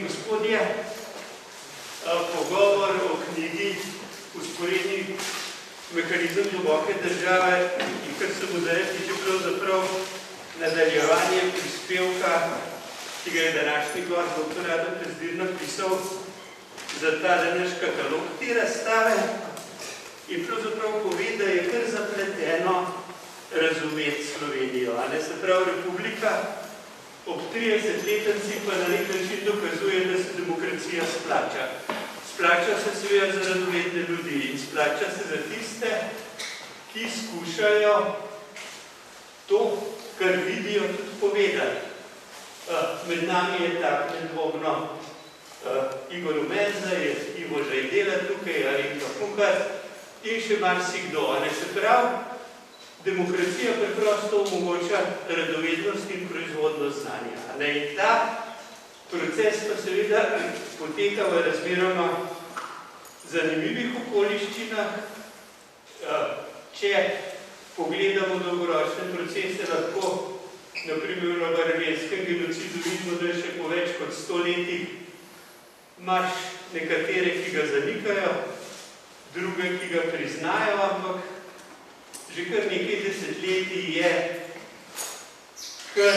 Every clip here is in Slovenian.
in gospodje, pogovor o knjigi Usporedni mehanizem globoke države, kar se muzeja tiče pravzaprav nadaljevanje prispevka, ki ga je današnji gost dr. Adam Pezdir napisal za ta naš katalog te razstave in pravzaprav pove, da je kar zapleteno razumeti Slovenijo. Se pravi, republika ob 30-letnici pa na nek način dokazuje, da se demokracija splača. Splača se seveda za radovedne ljudi in splača se za tiste, ki skušajo to, kar vidijo, tudi povedati. Med nami je tak nedvomno Igor Omenza, je Ivo Žajdela tukaj, Alenka Kuhar in še marsikdo. Se pravi, demokracija preprosto omogoča radovednost in proizvodnost znanja. In ta proces pa seveda poteka v razmeroma zanimivih okoliščinah. Če pogledamo dolgoročne procese, lahko na primer v armenskem genocidu vidimo, da še po več kot 100 letih imaš nekatere, ki ga zanikajo, druge, ki ga priznajo, ampak že kar nekaj desetletij je, kar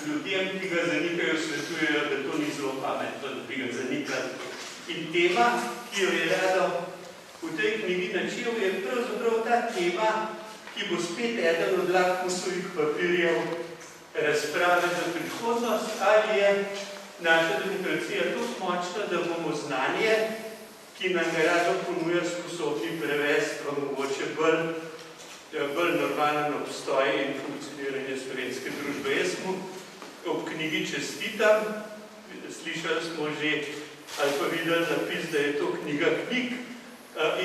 ljudem, ki ga zanikajo, svetujejo, da to ni zelo pametno, da bi ga zanikali. In tema, ki jo je Rado v tej knjigi načel, je pravzaprav ta tema, ki bo spet eden od lakmusovih papirjev razprave za prihodnost, ali je naša demokracija tako močna, da bomo znanje, ki nam ga Rado ponuja, sposobni prevesti v mogoče bolj normalen obstoj in funkcioniranje slovenske družbe. Jaz mu ob knjigi čestitam, slišali smo že ali pa videli napis, da je to knjiga knjig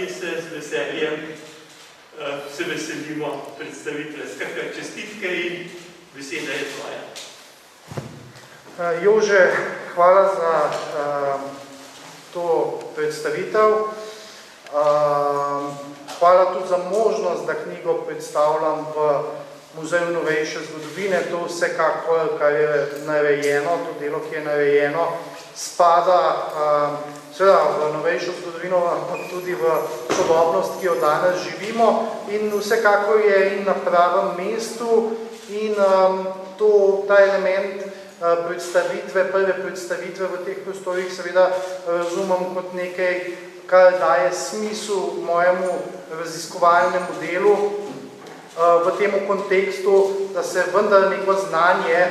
in se z veseljem veselimo predstavitve. Skratka, čestitke in beseda je tvoja. Jože, hvala za to predstavitev. Hvala tudi za možnost, da knjigo predstavljam v Muzeju novejše zgodovine. To vsekakor, kar je narejeno, to delo, ki je narejeno, spada seveda v novejšo zgodovino, ampak tudi v sodobnost, ki jo danes živimo, in vsekakor je in na pravem mestu in ta element predstavitve, prve predstavitve v teh prostorih seveda razumem kot nekaj, kar daje smisel mojemu raziskovalnemu delu v tem kontekstu, da se vendar neko znanje,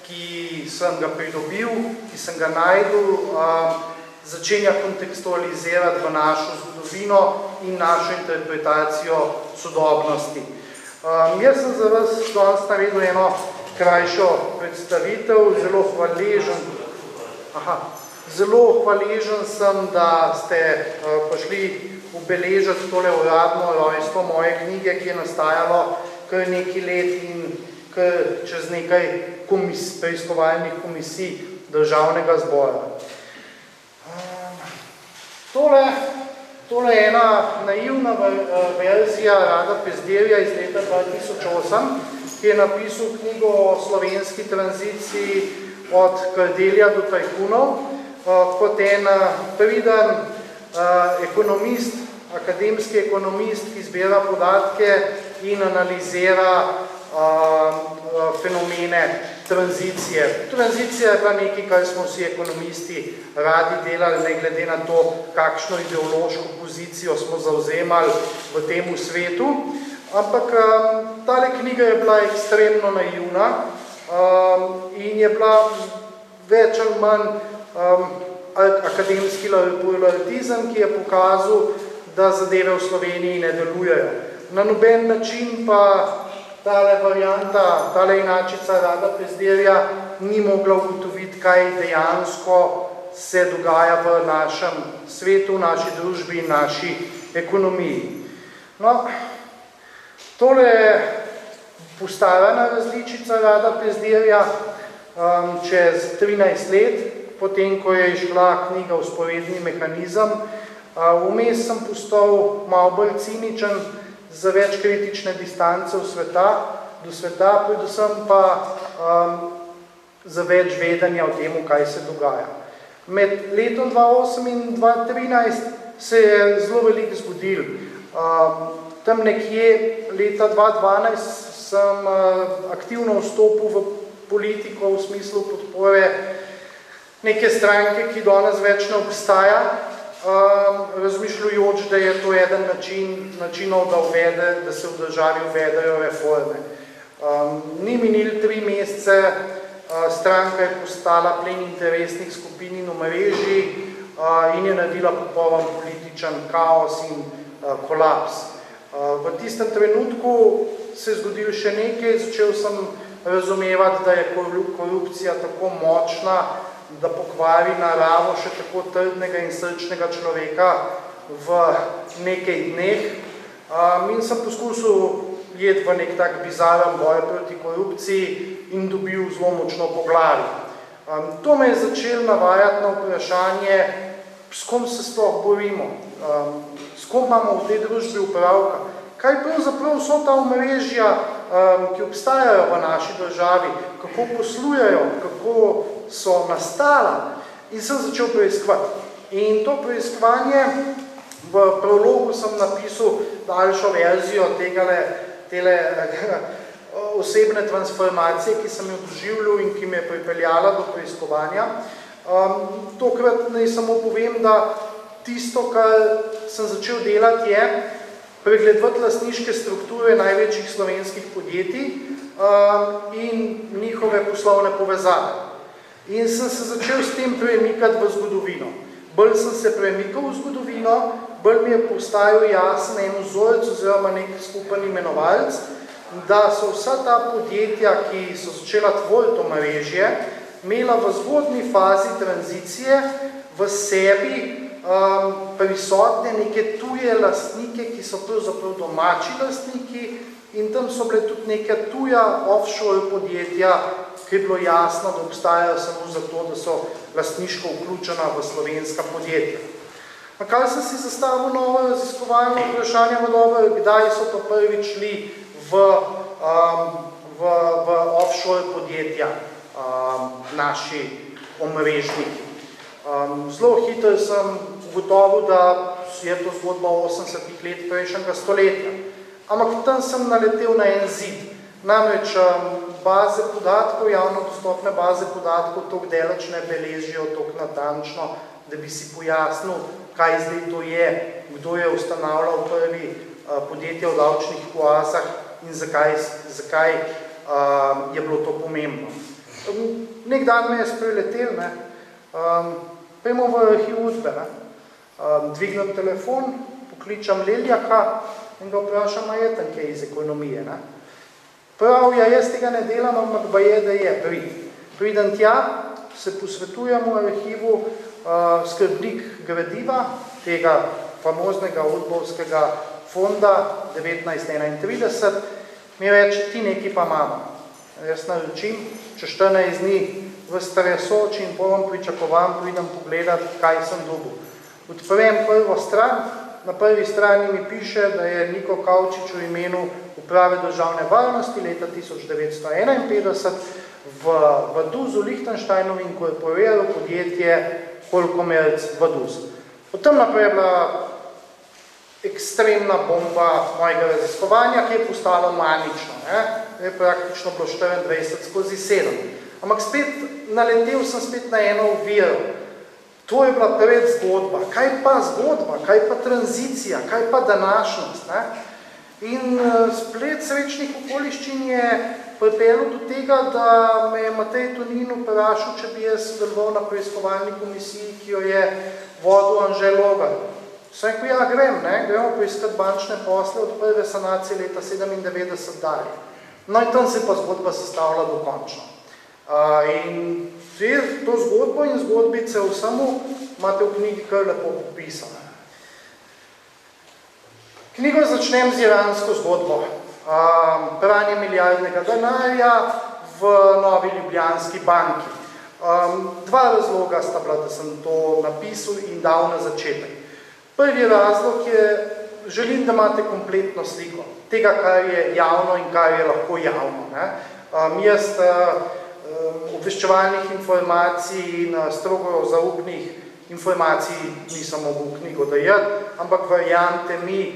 ki sem ga pridobil, ki sem ga najdel, začenja kontekstualizirati v našo zgodovino in našo interpretacijo sodobnosti. Jaz sem za vas danes naredil eno krajšo predstavitev, zelo hvaležen sem, da ste prišli obeležiti tole uradno rojstvo moje knjige, ki je nastajalo kar nekaj let in kar čez nekaj preiskovalnih komisij Državnega zbora. Tole je ena naivna verzija Rada Pezdirja iz leta 2008, ki je napisal knjigo o slovenski tranziciji od Kardelja do tajkunov, kot en priden ekonomist, akademski ekonomist, ki zbira podatke in analizira fenomene tranzicije. Tranzicija je pa nekaj, kar smo vsi ekonomisti radi delali, ne glede na to, kakšno ideološko pozicijo smo zavzemali v tem svetu. Ampak tale knjiga je bila ekstremno naivna in je bila več ali manj akademski pluralizem, ki je pokazal, da zadeve v Sloveniji ne delujejo. Na noben način pa tale varianta, tale inačica Rada Pezdirja ni mogla ugotoviti, kaj dejansko se dogaja v našem svetu, v naši družbi in naši ekonomiji. Tole je postarana različica Rada Pezdirja čez 13 let, potem, ko je išla knjiga Usporedni mehanizem. Vmes sem postal malo bolj ciničen, za več kritične distance do sveta, predvsem pa za več vedenja o tem, kaj se dogaja. Med letom 2008 in 2013 se je zelo veliko zgodilo. Tam nekje leta 2012 sem aktivno vstopil v politiko v smislu podpore neke stranke, ki danes več ne obstaja, razmišljujoč, da je to eden načinov, da se v državi uvedejo reforme. Ni minili 3 mesece, stranka je postala plen interesnih skupin in omrežij in je naredila popoln političen kaos in kolaps. V tistem trenutku se je zgodilo še nekaj, začel sem razumevati, da je korupcija tako močna, da pokvari naravo še tako trdnega in srčnega človeka v nekaj dneh. In sem poskusil jeti v nek tak bizaren boj proti korupciji in dobil zelo močno po glavi. To me je začelo navajati na vprašanje, s kom se sploh borimo, s kom imamo v tej družbi upravka, kaj pravzaprav so ta omrežja, ki obstajajo v naši državi, kako poslujejo, kako so nastala, in sem začel preiskovati. In to preiskovanje, v prologu sem napisal daljšo verzijo tele osebne transformacije, ki sem jo doživljal in ki me je pripeljala do preiskovanja. Tokrat naj samo povem, da tisto, kar sem začel delati, je pregledovati lastniške strukture največjih slovenskih podjetij in njihove poslovne povezave. In sem se začel s tem premikati v zgodovino. Bolj sem se premikal v zgodovino, bolj mi je postajal jasen en vzorec oziroma nek skupen imenovalec, da so vsa ta podjetja, ki so začela tvoriti omrežje, imela v zgodnji fazi tranzicije v sebi prisotne neke tuje lastnike, ki so pravzaprav domači lastniki, in tam so bile tudi neke tuja offshore podjetja, ki je bilo jasno, da obstajajo samo zato, da so lastniško vključena v slovenska podjetja. Kaj sem si zastavil novo raziskovalno vprašanje v dobro, kdaj so pa prvič šli v offshore podjetja naši omrežniki. Zelo hitro sem ugotovil, da je to zgodba 80 let prejšnjega stoletja. Ampak tam sem naletel na en zid. Namreč baze podatkov, javno dostopne baze podatkov, toliko daleč ne beležijo, toliko natančno, da bi si pojasnil, kaj zdaj to je, kdo je ustanavljal prvi podjetja v davčnih oazah in zakaj je bilo to pomembno. Nek dan me je spreletel, pojmo v arhiv Udbe, dvignem telefon, pokličam Leljaka in ga vprašam, a je tam kaj iz ekonomije. Prav, ja, jaz tega ne delam, ampak ba je, da je, pridem tja, se posvetujemo v arhivu, skrbnik gradiva, tega famoznega udbovskega fonda 1931, mi reče, ti nekaj pa imamo. Jaz naročim, čez 14 dni v Staresoč in potem pričakovam, pridem pogledati, kaj sem dobil. Odprem prvo stran, na prvi strani mi piše, da je Niko Kavčič v imenu Uprave državne varnosti leta 1951 v Duzu Lichtensteinu inkorporiral podjetje Holkomerc v Duzu. Potem naprej je bila ekstremna bomba mojega raziskovanja, ki je postalo manično. Je praktično bilo 24/7. Ampak naletel sem spet na eno oviro. To je bila predzgodba. Kaj pa zgodba? Kaj pa tranzicija? Kaj pa današnjost? In splet srečnih okoliščin je pripeljal do tega, da me je Matej Tonin vprašal, če bi jaz sodeloval na preiskovalni komisiji, ki jo je vodil Anže Logar. Sem rekel, ja, gremo poiskati bančne posle od prve sanacije leta 97 dalje. No in tam se pa zgodba sestavlja dokončno. In to zgodbo in zgodbice vsemu imate v knjigi kar lepo popisane. Knjigo začnem z iransko zgodbo. Pranje milijardnega denarja v Novi Ljubljanski banki. Dva razloga sta bila, da sem to napisal in dal na začetek. Prvi razlog je, želim, da imate kompletno sliko tega, kar je javno in kar je lahko javno. Jaz obveščevalnih informacij in strogo zaupnih informacij nisem mogel knjigo dajati, ampak verjamete mi,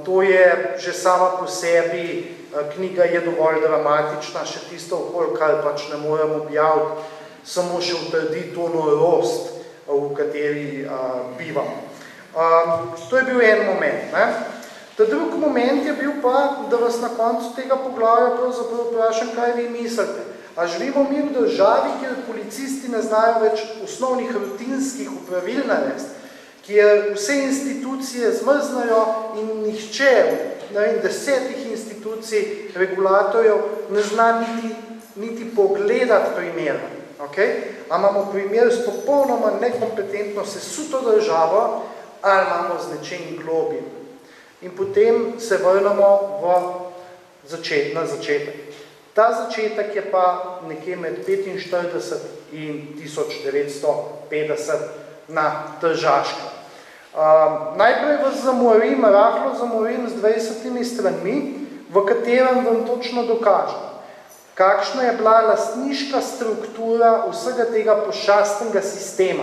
to je že sama po sebi, knjiga je dovolj dramatična, še tisto okoli, kar pač ne morem objaviti, samo še utrdi to norost, v kateri bivam. To je bil en moment. Ne? Ta drug moment je bil pa, da vas na koncu tega poglavja pravzaprav vprašam, kaj vi mislite. A živimo mi v državi, kjer policisti ne znajo več osnovnih rutinskih upravil narediti, kjer vse institucije zmrznajo in nihče, ne vem, 10 institucij, regulatorjev, ne zna niti pogledati primera. Okay? A imamo primer s popolnoma nekompetentno sesuto državo, ali imamo z nečim globim. In potem se vrnemo na začetek. Ta začetek je pa nekje med 45 in 1950 na Tržaškem. Najprej vas rahlo zamorim z 20 stranmi, v katerem vam točno dokažem, kakšna je bila lastniška struktura vsega tega pošastnega sistema,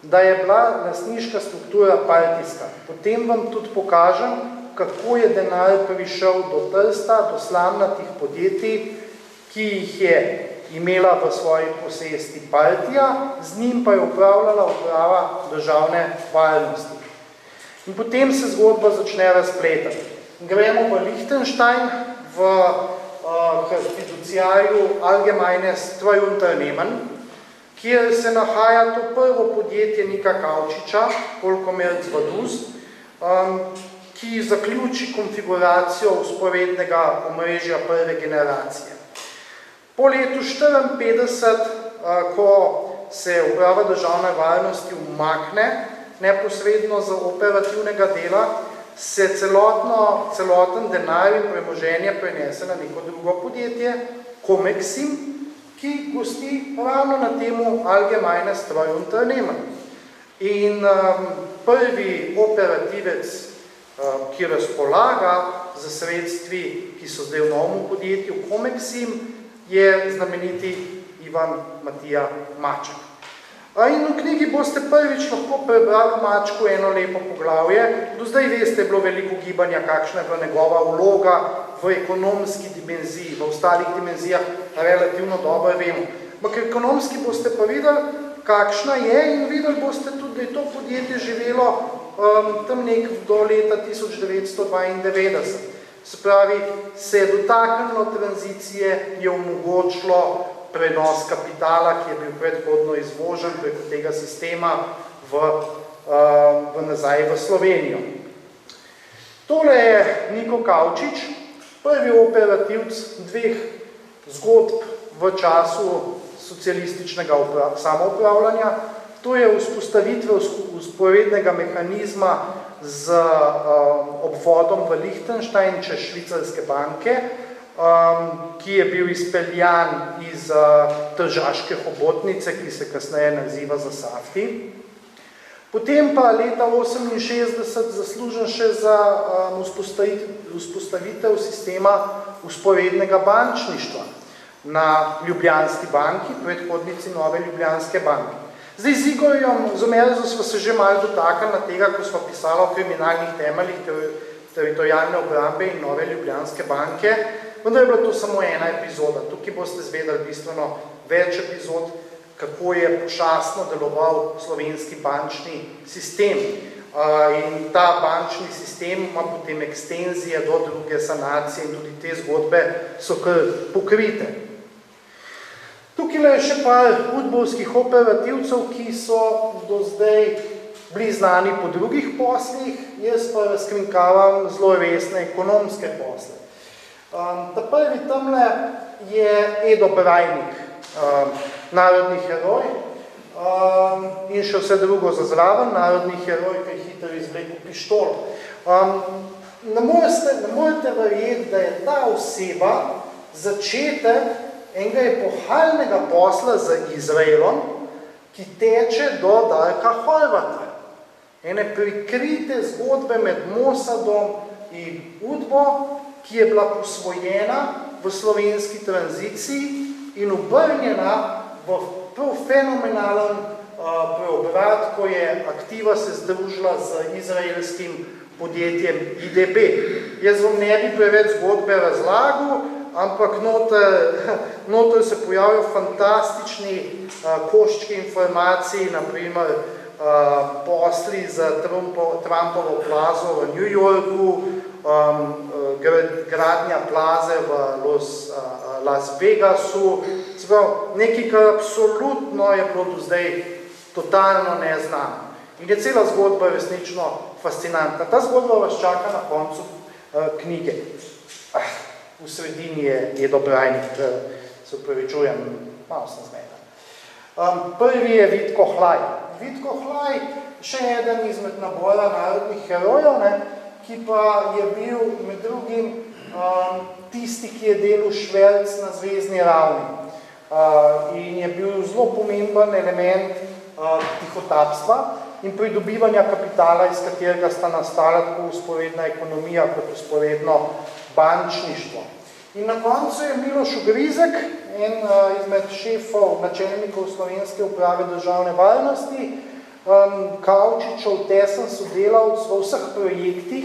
da je bila lastniška struktura partijska. Potem vam tudi pokažem, kako je denar prišel do Trsta, do slamnatih podjetij, ki jih je imela v svoji posesti partija, z njim pa je upravljala uprava državne varnosti. In potem se zgodba začne razpletati. Gremo v Liechtenstein, v fiduciarju Allgemeines Treuunternehmen, kjer se nahaja to prvo podjetje Nika Kavčiča, Polkomerc Vaduz, ki zaključi konfiguracijo vzporednega omrežja prve generacije. Po letu 1954, ko se uprava državne varnosti umakne neposredno za operativnega dela, se celoten denar in premoženje prenese na neko drugo podjetje, Comexim, ki gosti ravno na temu Allgemeines Treuunternehmen. In prvi operativec, ki razpolaga za sredstvi, ki so zdaj v novem podjetju Comexim, je znameniti Ivan Matija Maček. In v knjigi boste prvič lahko prebrali Mačku eno lepo poglavje. Do zdaj veste, je bilo veliko gibanja, kakšna je bila njegova vloga v ekonomski dimenziji, v ostalih dimenzijah relativno dobro vemo. Ampak ekonomski boste pa videli, kakšna je, in videli boste tudi, da je to podjetje živelo tam nek do leta 1992. Se pravi, se je dotaknilo tranzicije, je omogočilo prenos kapitala, ki je bil predhodno izvožen preko tega sistema nazaj v Slovenijo. Tole je Niko Kavčič, prvi operativc dveh zgodb v času socialističnega samoupravljanja. To je vzpostavitve vzporednega mehanizma z obvodom v Liechtenstein čez švicarske banke, ki je bil izpeljan iz tržaške hobotnice, ki se kasneje naziva za Safti. Potem pa leta 1968 zaslužen še za vzpostavitev sistema vzporednega bančništva na Ljubljanski banki, predhodnici Nove Ljubljanske banke. Zdaj z Igorjem Zomerzo smo se že malo dotaknili na tega, ko smo pisali o kriminalnih temeljih teritorijalne obrambe in Nove Ljubljanske banke, vendar je bila to samo ena epizoda. Tukaj boste zvedeli bistveno več epizod, kako je pošastno deloval slovenski bančni sistem. In ta bančni sistem ima potem ekstenzije do druge sanacije in tudi te zgodbe so kar pokrite. Tukaj je še par udbovskih operativcev, ki so do zdaj bili znani po drugih poslih, jaz pa razkrinkavam zelo resne ekonomske posle. Ta prvi tamle je Edo Brajnik, narodni heroj, in še vse drugo za zraven, narodni heroj, ki je hitro izvlekel pištolo. Ne morete verjeti, da je ta oseba začetek enega epohalnega posla z Izraelom, ki teče do Darka Horvata. Ene prikrite zgodbe med Mossadom in UDBO, ki je bila posvojena v slovenski tranziciji in obrnjena v prav fenomenalen preobrat, ko je Aktiva se združila z izraelskim podjetjem IDB. Jaz vam ne bi preveč zgodbe razlagal, ampak noter se pojavijo fantastični koščki informacij, naprimer posli za Trumpovo plazo v New Yorku, gradnja plaze v Las Vegasu, nekaj, kar absolutno je bilo do zdaj totalno neznano. In je cela zgodba resnično fascinantna. Ta zgodba vas čaka na koncu knjige. V sredini je Dobrajnik, se upravičujem, malo sem zmeden. Prvi je Vitko Hlaj. Vitko Hlaj, še eden izmed nabora narodnih herojev, ki pa je bil med drugim tisti, ki je delal šverc na zvezni ravni. In je bil zelo pomemben element tihotapstva in pridobivanja kapitala, iz katerega sta nastala tako vzporedna ekonomija kot vzporedno bančništvo. In na koncu je Miloš Ugrizek, en izmed šefov, načelnikov Slovenske uprave državne varnosti, Kavčičev tesen sodelavc v vseh projektih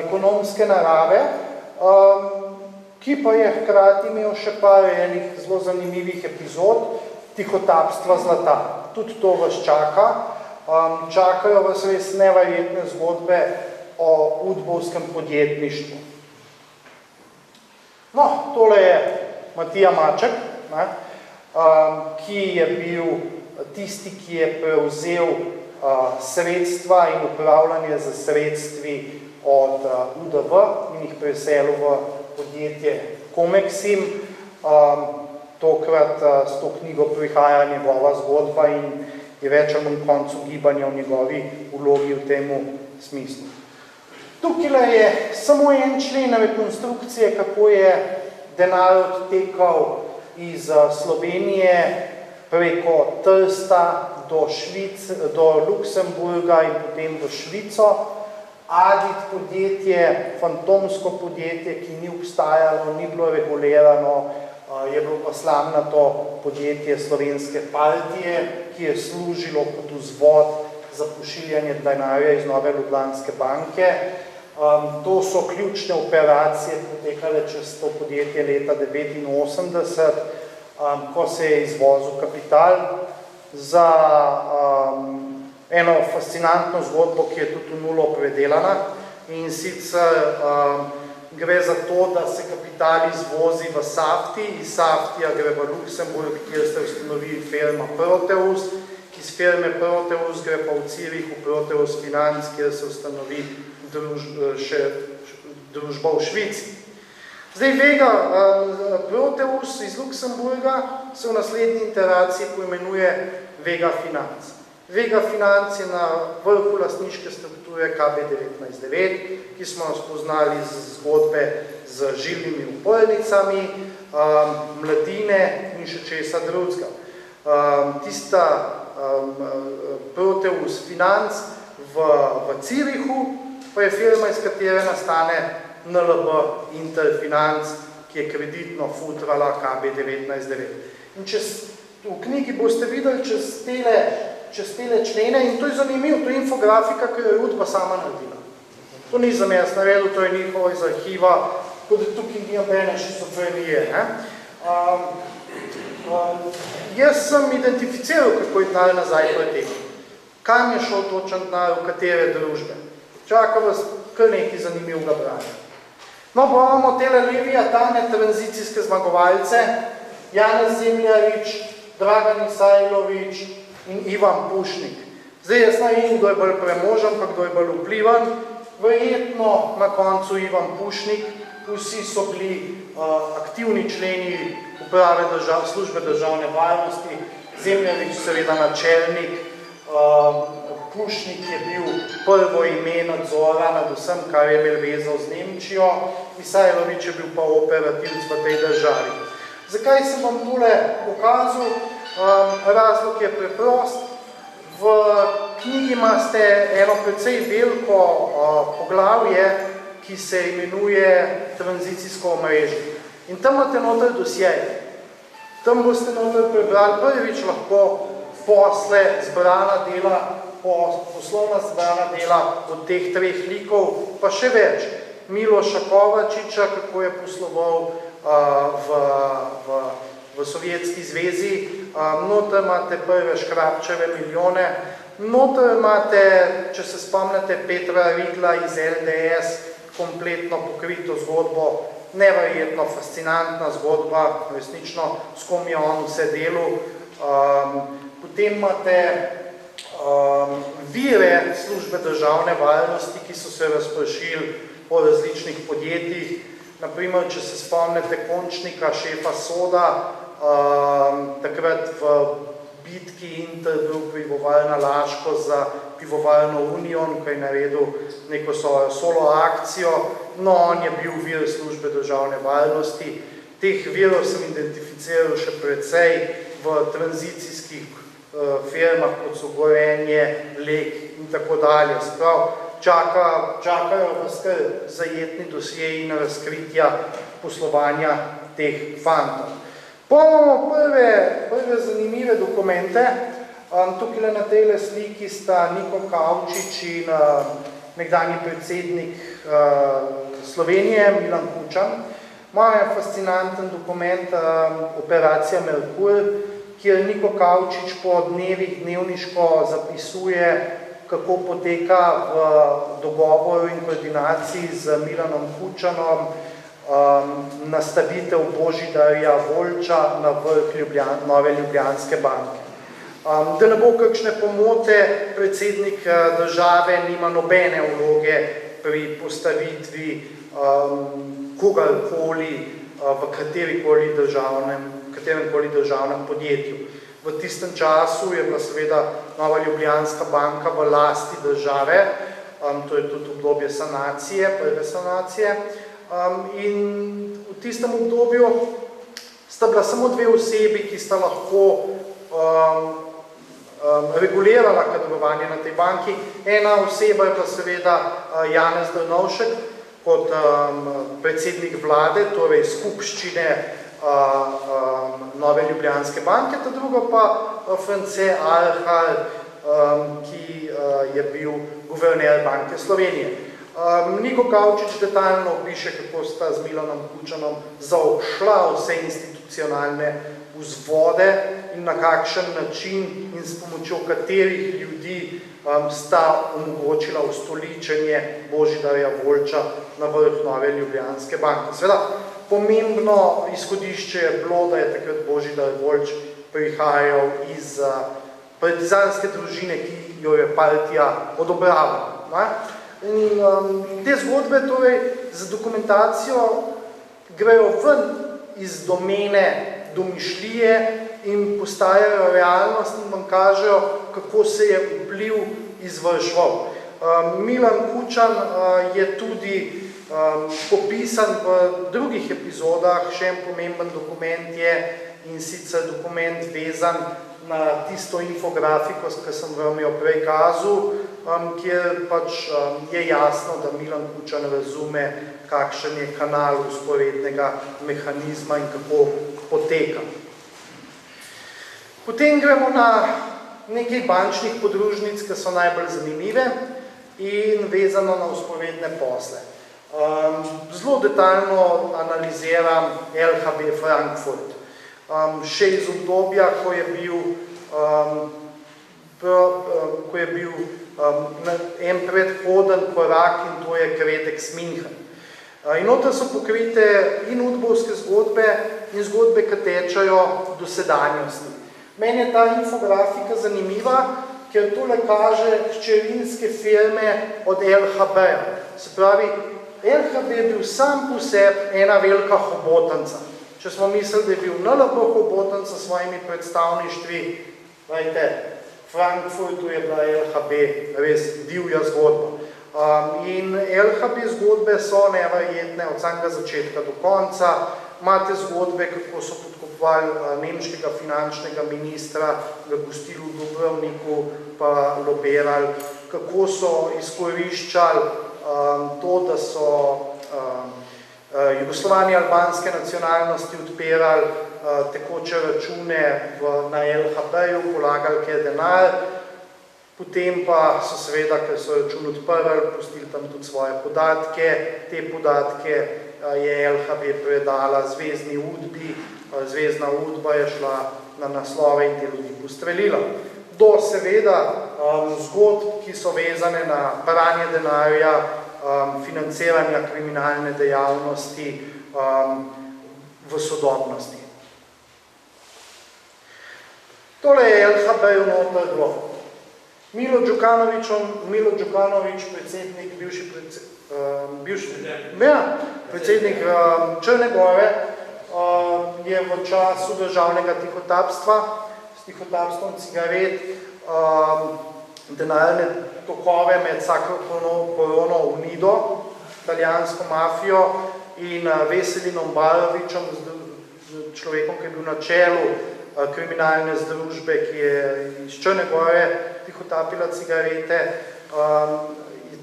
ekonomske narave, ki pa je hkrati imel še par enih zelo zanimivih epizod tihotapstva zlata. Tudi to vas čaka. Čakajo vas res neverjetne zgodbe o udbovskem podjetništvu. No, tole je Matija Maček, ki je bil tisti, ki je prevzel sredstva in upravljanje z sredstvi od UDV in jih preselil v podjetje Komeksim. Tokrat s to knjigo prihaja njegova zgodba in je več ali manj koncu gibanja v njegovi vlogi v temu smislu. Tukaj je samo en člen rekonstrukcije, kako je denar odtekal iz Slovenije preko Trsta do Luksemburga in potem v Švico. Adit podjetje, fantomsko podjetje, ki ni obstajalo, ni bilo regulirano, je bilo pa slamnato podjetje Slovenske partije, ki je služilo kot vzvod za pošiljanje denarja iz Nove Ljubljanske banke. To so ključne operacije potekale čez to podjetje leta 1989, ko se je izvozil kapital za eno fascinantno zgodbo, ki je tudi v nulo predelana. In sicer gre za to, da se kapital izvozi v Safti, iz Saftija gre v Luksemburg, kjer ste ustanovili firma Proteus, iz firme Proteus gre pa v Cirih v Proteus Finance, kjer se ustanovi družba v Švici. Zdaj, Vega Proteus iz Luksemburga se v naslednji iteraciji poimenuje Vega Finance. Vega Finance je na vrhu lastniške strukture KB199, ki smo spoznali zgodbe z žilnimi upornicami, mladine in še česa drugega. Tista Proteus Finance v Cirihu pa je firma, iz katere nastane NLB Interfinance, ki je kreditno futrala KB199. In v knjigi boste videli čez tele člene, in to je zanimivo, to je infografika, ki jo je Udba sama naredila. To ni za me, jaz naredil, to je njihovo iz arhiva, kot da tukaj ni obene šizofrenije. Jaz sem identificiral, kako je denar nazaj pretekel. Kam je šel točen denar, v katere družbe? Čaka vas kar nekaj zanimivega branja. No, pa imamo tele leviatane tranzicijske zmagovalce, Janez Zemljarič, Dragan Isajlovič in Ivan Pušnik. Zdaj, jaz ne vem, kdo je bolj premožen, pa kdo je bolj vplivan. Verjetno na koncu Ivan Pušnik, vsi so bili aktivni členi uprave službe državne varnosti, Zemljarič seveda načelnik, Pušnik je bil prvo ime nadzora nad vsem, kar je imel vezal z Nemčijo, Isajlovič je bil pa operativc v tej državi. Zakaj sem vam tole pokazal? Razlog je preprost. V knjigi imate eno precej veliko poglavje, ki se imenuje tranzicijsko omrežje. In tam imate noter dosjeje. Tam boste noter prebrali prvič lahko posle, zbrana dela, poslovna zbrana dela od teh treh likov, pa še več. Miloša Kovačiča, kako je posloval v Sovjetski zvezi, noter imate prve Škrabčeve milijone, noter imate, če se spomnite, Petra Rigla iz LDS, kompletno pokrito zgodbo, neverjetno fascinantna zgodba, resnično, s kom je on vse delal. Potem imate vire službe državne varnosti, ki so se razpršili po različnih podjetjih. Naprimer, če se spomnite Končnika, šefa Soda, takrat v bitki Interbil pivovarna Laško za pivovarno Union, ko je naredil neko solo akcijo, no, on je bil vir službe državne varnosti. Teh virov sem identificiral še precej v tranzicijskih firmah, kot so Gorenje, Lek in tako dalje. Sprav, čakajo vas kar zajetni dosjeji na razkritja poslovanja teh fantov. Imamo prve zanimive dokumente. Tukaj na tej sliki sta Niko Kavčič in nekdanji predsednik Slovenije, Milan Kučan. Imajo fascinanten dokument Operacija Merkur, kjer Niko Kavčič po dnevih dnevniško zapisuje, kako poteka v dogovoru in koordinaciji z Milanom Kučanom nastavitev Božidarja Volča na vrh Nove Ljubljanske banke. Da ne bo kakšne pomote, predsednik države nima nobene vloge pri postavitvi kogarkoli v kateremkoli državnem podjetju. V tistem času je bila seveda Nova Ljubljanska banka v lasti države, to je tudi obdobje sanacije, prve sanacije, in v tistem obdobju sta bila samo dve osebi, ki sta lahko regulirala kadrovanje na tej banki. Ena oseba je bila seveda Janez Drnovšek kot predsednik vlade, torej skupščine Nove Ljubljanske banke, ta druga pa France Arhar, ki je bil guverner Banke Slovenije. Niko Kavčič detaljno opiše, kako sta z Milanom Kučanom zaobšla vse institucionalne vzvode in na kakšen način in s pomočjo katerih ljudi sta omogočila ustoličenje Božidarja Volča na vrh Nove Ljubljanske banke. Seveda, pomembno izhodišče je bilo, da je takrat Božidar Volč prihajal iz partizanske družine, ki jo je partija odobravala. In te zgodbe torej z dokumentacijo grejo ven iz domene domišljije in postajajo realnost in vam kažejo, kako se je vpliv izvršval. Milan Kučan je tudi popisan v drugih epizodah, še en pomemben dokument je, in sicer dokument vezan na tisto infografiko, ki sem vam jo prej kazal, kjer pač je jasno, da Milan Kučan razume, kakšen je kanal vzporednega mehanizma in kako poteka. Potem gremo na nekaj bančnih podružnic, ki so najbolj zanimive in vezano na vzporedne posle. Zelo detaljno analiziram LHB Frankfurt. Še iz obdobja, ko je bil en predhoden korak in to je Kredex München. In noter so pokrite in udbovske zgodbe in zgodbe, ki tečajo do sedanjosti. Meni je ta infografika zanimiva, ker tole kaže hčerinske firme od LHB-ja. Se pravi, LHB je bil sam po sebi ena velika hobotnica. Če smo mislili, da je bil NLB hobotnica s svojimi predstavništvi, vajte, Frankfurtu je bila LHB res divja zgodba. In LHB zgodbe so neverjetne od samega začetka do konca. Imate zgodbe, kako so podkupovali nemškega finančnega ministra, ga gostili v Dubrovniku, pa lobirali, kako so izkoriščali to, da so Jugoslovani albanske nacionalnosti odpirali tekoče račune na LHB-ju, polagali kaj denar, potem pa so seveda, ker so račun odprli, pustili tam tudi svoje podatke. Te podatke je LHB predala zvezni udbi, zvezna udba je šla na naslove in te ljudi postrelila. Do seveda zgodb, ki so vezane na pranje denarja, financiranja kriminalne dejavnosti v sodobnosti. Tole je LHB-ju noter bilo. Milo Đukanović, predsednik, predsednik Črne Gore, je v času državnega tihotapstva, s tihotapstvom cigaret, denarne tokove med Sacro Corono Unido, italijansko mafijo, in Veselinom Barovićem, človekom, ki je bil na čelu kriminalne združbe, ki je iz Črne Gore tihotapila cigarete.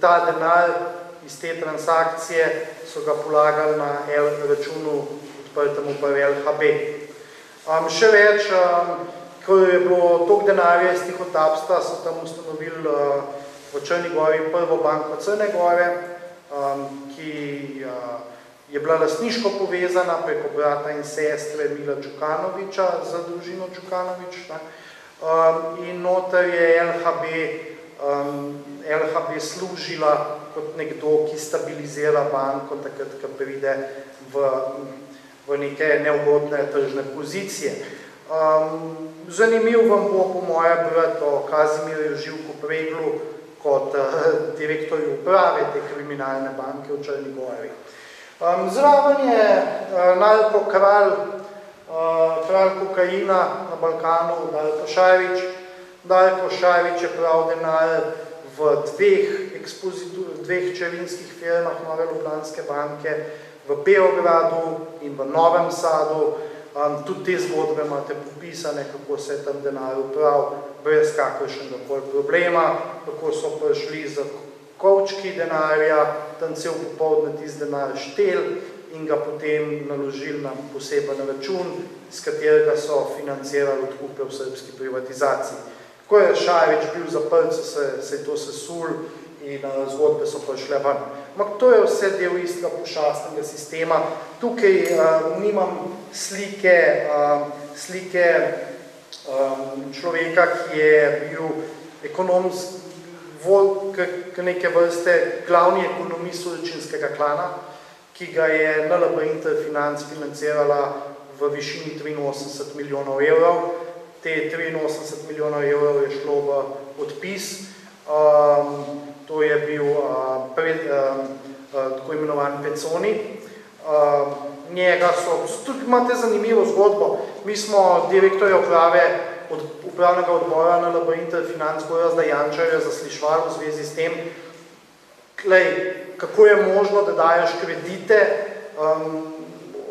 Ta denar iz te transakcije so ga polagali na računu odprtemu pa LHB. Še več, ko je bilo toliko denarja iz tihotapstva, so tam ustanovili v Črni Gori prvo banko Crne Gore, ki je bila lastniško povezana preko brata in sestre Mila Đukanovića z družino Đukanović. In noter je LHB služila kot nekdo, ki stabilizira banko, takrat, ko pride v neke neugodne tržne pozicije. Zanimiv vam bo po moje brati o Kazimirju Živku Preglu kot direktorju uprave te kriminalne banke v Črni Gori. Zraven je narkokralj, kralj kokaina na Balkanu, Darko Šarić. Darko Šarić je prav denar v dveh čevinskih firmah Nove Ljubljanske banke, v Beogradu in v Novem Sadu. Tudi te zgodbe imate popisane, kako se je tam denar uprav, brez kakršnega problema, kako so prišli za kovčki denarja, tam cel popoldne tisti denar štel in ga potem naložili na poseben račun, s katerega so financirali odkupe v srbski privatizaciji. Ko je Šarić bil zaprt, se je to sesul in zgodbe so prišle ven. Ampak to je vse del istega pošastnega sistema. Tukaj nimam slike človeka, ki je bil neke vrste glavni ekonomist Ulčinskega klana, ki ga je NLB Interfinanc financirala v višini 83 milijonov evrov. Te 83 milijonov evrov je šlo v odpis. To je bil tako imenovan Peconi. Njega so, tudi imate zanimivo zgodbo, mi smo direktorja upravnega odbora NLB Interfinanc Gorazda Jančarja zaslišvali v zvezi s tem, kako je možno, da daješ kredite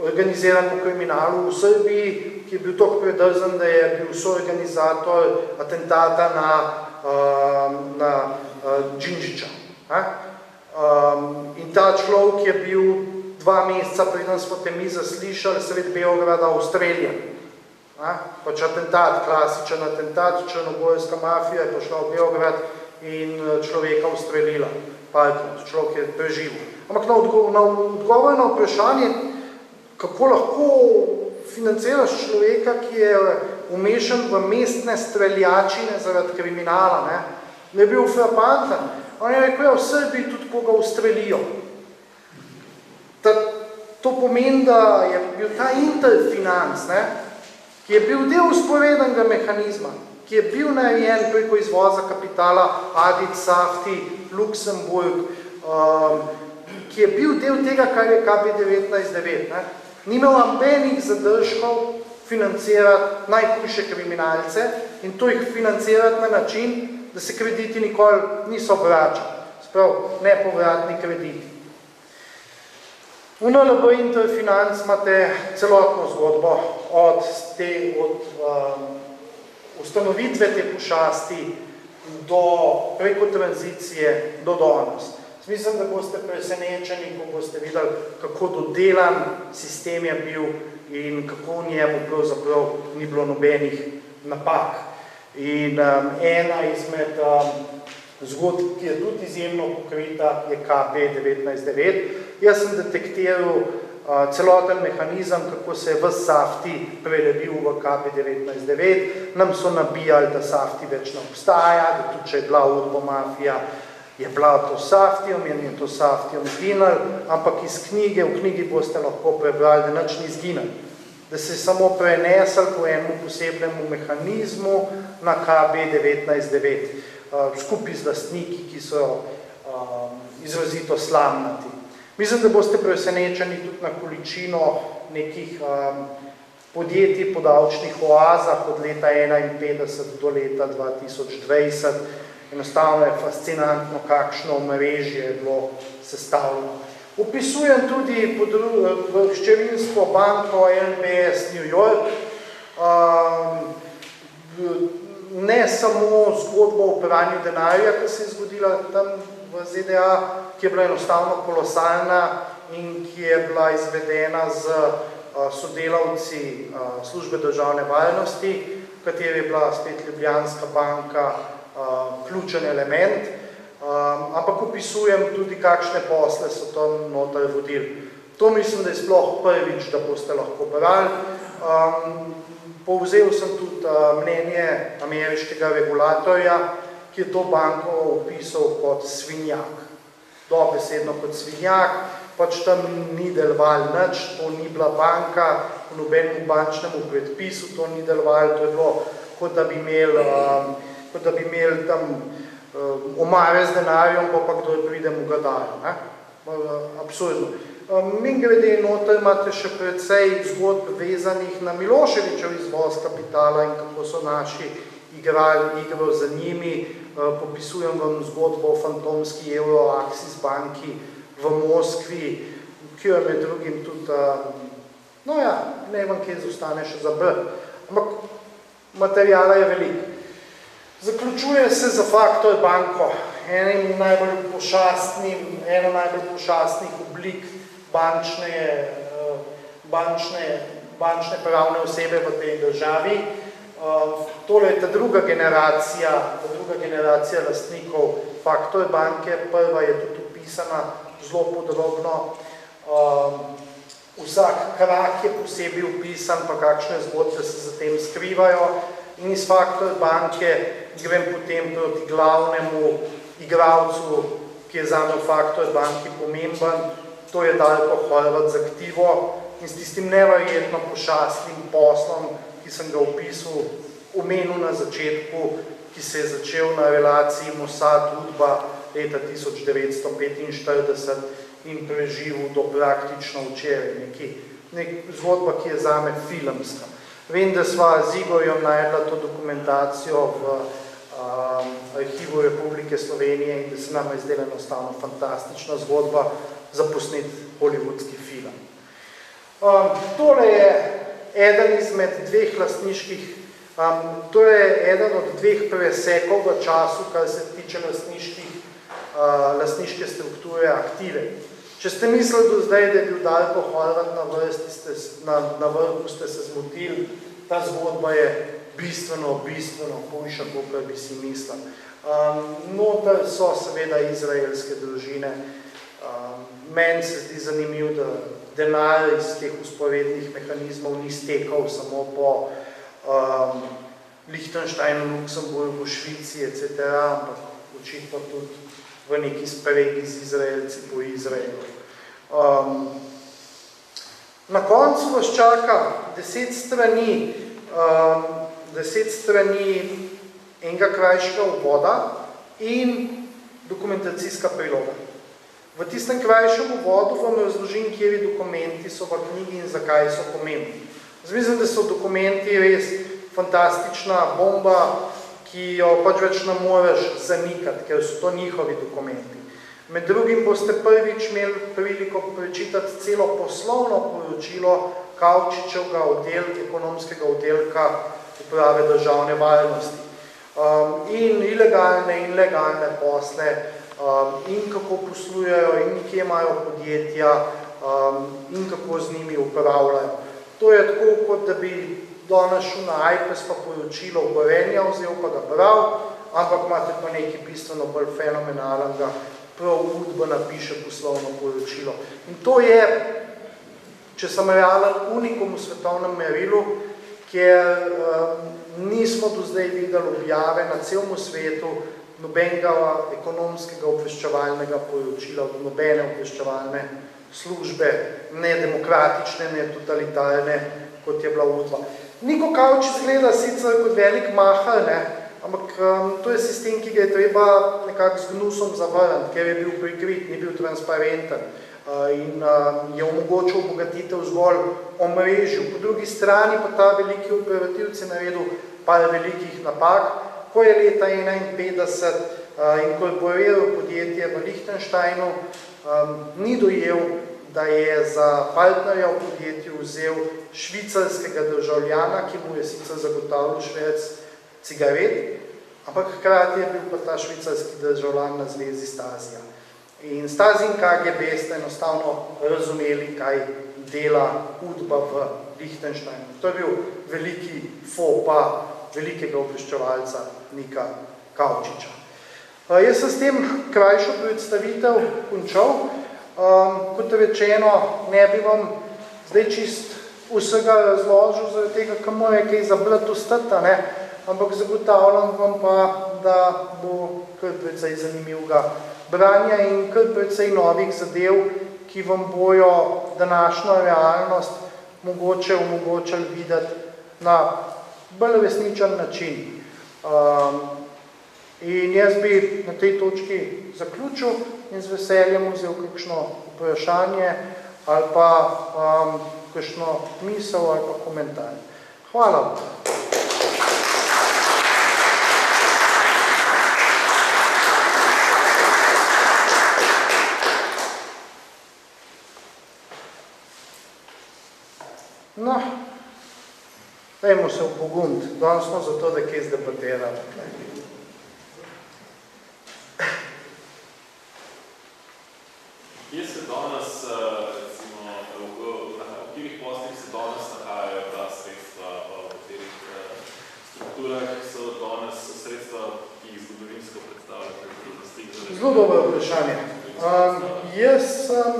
organiziranemu kriminalu v Srbiji, ki je bil toliko predrzen, da je bil soorganizator atentata na Đinđića. In ta človek je bil 2 meseca, preden smo te mi zaslišali, sred Beograda, Avstralija. Pač atentat, klasičen atentat, črnogorska mafija je pošla v Beograd in človeka ustrelila. Človek je preživel. Ampak na odgovor na vprašanje, kako lahko financiraš človeka, ki je umešan v mestne streljačine zaradi kriminala, je bil frapanten. On je rekel, v Srbiji tudi koga ustrelijo. To pomeni, da je bil ta Interfinanc, ki je bil del vzporednega mehanizma, ki je bil narejen preko izvoza kapitala Adic, Safti, Luksemburg, ki je bil del tega, kar je KB19-9. Ni imel nobenih zadržkov financirati najhujše kriminalce in to jih financirati na način, da se krediti nikoli niso vračali. Sprav, nepovratni krediti. V NLB Interfinanc imate celotno zgodbo od ustanovitve te pošasti preko tranzicije do danes. Mislim, da boste presenečeni, ko boste videli, kako dodelan sistem je bil in kako v njemu pravzaprav ni bilo nobenih napak. In ena izmed zgodb, ki je tudi izjemno pokrita, je KB19-9. Jaz sem detektiral celoten mehanizem, kako se je ves Safti prelevil v KB19-9. Nam so nabijali, da Safti več ne obstaja, da tudi če je bila udbomafija, je bila to Saftijom in je to Saftijom zginal, ampak iz knjige, v knjigi boste lahko prebrali, da nič ni zginal. Da se je samo prenesel po enemu posebnemu mehanizmu na KB19-9, skupaj z lastniki, ki so izrazito slamnati. Mislim, da boste presenečeni tudi na količino nekih podjetij po davčnih oazah od leta 1951 do leta 2020. Enostavno je fascinantno, kakšno omrežje je bilo sestavljeno. Opisujem tudi hčerinsko banko LBS New York, ne samo zgodbo o pranju denarja, ki se je zgodila tam v ZDA, ki je bila enostavno kolosalna in ki je bila izvedena z sodelavci službe državne varnosti, v kateri je bila spet Ljubljanska banka ključen element, ampak opisujem tudi, kakšne posle so tam noter vodili. To mislim, da je sploh prvič, da boste lahko brali. Povzel sem tudi mnenje ameriškega regulatorja, ki je to banko opisal kot svinjak. Dobesedno kot svinjak, pač tam ni delovalo nič, to ni bila banka, v nobenemu bančnemu predpisu to ni delovalo, to je bilo, kot da bi imeli tam omare z denarjem, pa kdo pride mu ga dajo. Absurdno. Mimogrede, noter imate še precej zgodb vezanih na Miloševićev izvoz kapitala in kako so naši igrali igro za njimi. Popisujem vam zgodbo o fantomski Euro-Axis banki v Moskvi, ki jo je med drugim tudi, ne vem, kje zostane še za brati, ampak materijala je veliko. Zaključuje se za Faktor banko, eno najbolj pošastnih oblik bančne pravne osebe v tej državi. Tole je ta druga generacija lastnikov Faktor banke, prva je tudi opisana zelo podrobno. Vsak krak je posebej opisan, pa kakšne zgodbe se za tem skrivajo. In iz Faktor banke grem potem proti glavnemu igralcu, ki je zame v Faktor banki pomemben, to je Darko Horvat z Aktivo in s tistim neverjetno pošastnim poslom, ki sem ga omenil na začetku, ki se je začel na relaciji Mossad-Udba leta 1945 in preživel do praktično včeraj. Zgodba, ki je zame filmska. Vem, da sva z Igorjem najdla to dokumentacijo v Arhivu Republike Slovenije in da se nam je zdela enostavno fantastična zgodba za posnet hollywoodski film. Tole je eden izmed dveh lastniških, to je eden od dveh presekov v času, kar se tiče lastniške strukture Aktive. Če ste mislili do zdaj, da je bil Darko Horvat na vrhu, ste se zmotili, ta zgodba je bistveno hujša, kot bi si mislili. Noter so seveda izraelske družine. Meni se zdi zanimiv, da denar iz teh usporednih mehanizmov ni stekal samo po Lichtensteinu, Luksemburgu, Švici, etc., ampak očitno tudi v neki spregi z Izraelci po Izraelu. Na koncu vas čaka 10 strani enega krajšega uvoda in dokumentacijska priloga. V tistem krajšem uvodu vam razložim, kateri dokumenti so v knjigi in zakaj so pomembni. Mislim, da so dokumenti res fantastična bomba, ki jo pač več ne moreš zanikati, ker so to njihovi dokumenti. Med drugim boste prvič imeli priliko prečitati celo poslovno poročilo Kavčičevega ekonomskega oddelka Uprave državne varnosti. In ilegalne in legalne posle, in kako poslujejo, in kje imajo podjetja, in kako z njimi upravljajo. To je tako, kot da bi danes šel na iPad pa poročilo Gorenja vzel pa ga bral, ampak imate pa nekaj bistveno bolj fenomenalnega, prav Udba napiše poslovno poročilo. In to je, če sem realen, unikum v svetovnem merilu, kjer nismo do zdaj videli objave na celem svetu nobenega ekonomskega obveščevalnega poročila, nobene obveščevalne službe, ne demokratične, ne totalitarne, kot je bila Udba. Niko Kavč izgleda sicer kot velik mahar, ne? Ampak to je sistem, ki ga je treba nekako z gnusom zavrniti, ker je bil prikrit, ni bil transparenten in je omogočil obogatitev zgolj omrežju. Po drugi strani pa ta veliki operativci naredil par velikih napak, ko je leta 1951 inkorporiral podjetje v Lichtensteinu, ni dojel, da je za partnerja v podjetju vzel švicarskega državljana, ki mu je sicer zagotavljal šverc cigaret, ampak hkrati je bil pa ta švicarski državljan na zvezi Stasija. In Stasi in KGB sta enostavno razumeli, kaj dela Udba v Lichtensteinu. To je bil veliki fopa velikega obveščevalca Nika Kavčiča. Jaz sem s tem krajšo predstavitev končal. Kot rečeno, ne bi vam zdaj čist vsega razložil, zaradi tega, kam mora kaj zabrat ostati, ne? Ampak zagotavljam vam pa, da bo kar precej zanimivega branja in kar precej novih zadev, ki vam bojo današnjo realnost mogoče omogočali videti na bolj resničen način. In jaz bi na tej točki zaključil in z veseljem vzel kakšno vprašanje ali pa kakšno misel ali pa komentar. Hvala. No, dajmo se upogumiti. Danes smo zato, da kaj zdebatiramo. Kje se danes, recimo, v katerih poslih se danes nahajajo ta sredstva, v katerih strukturah so danes sredstva, ki jih zgodovinsko predstavljate? Zelo dobro vprašanje. Jaz sem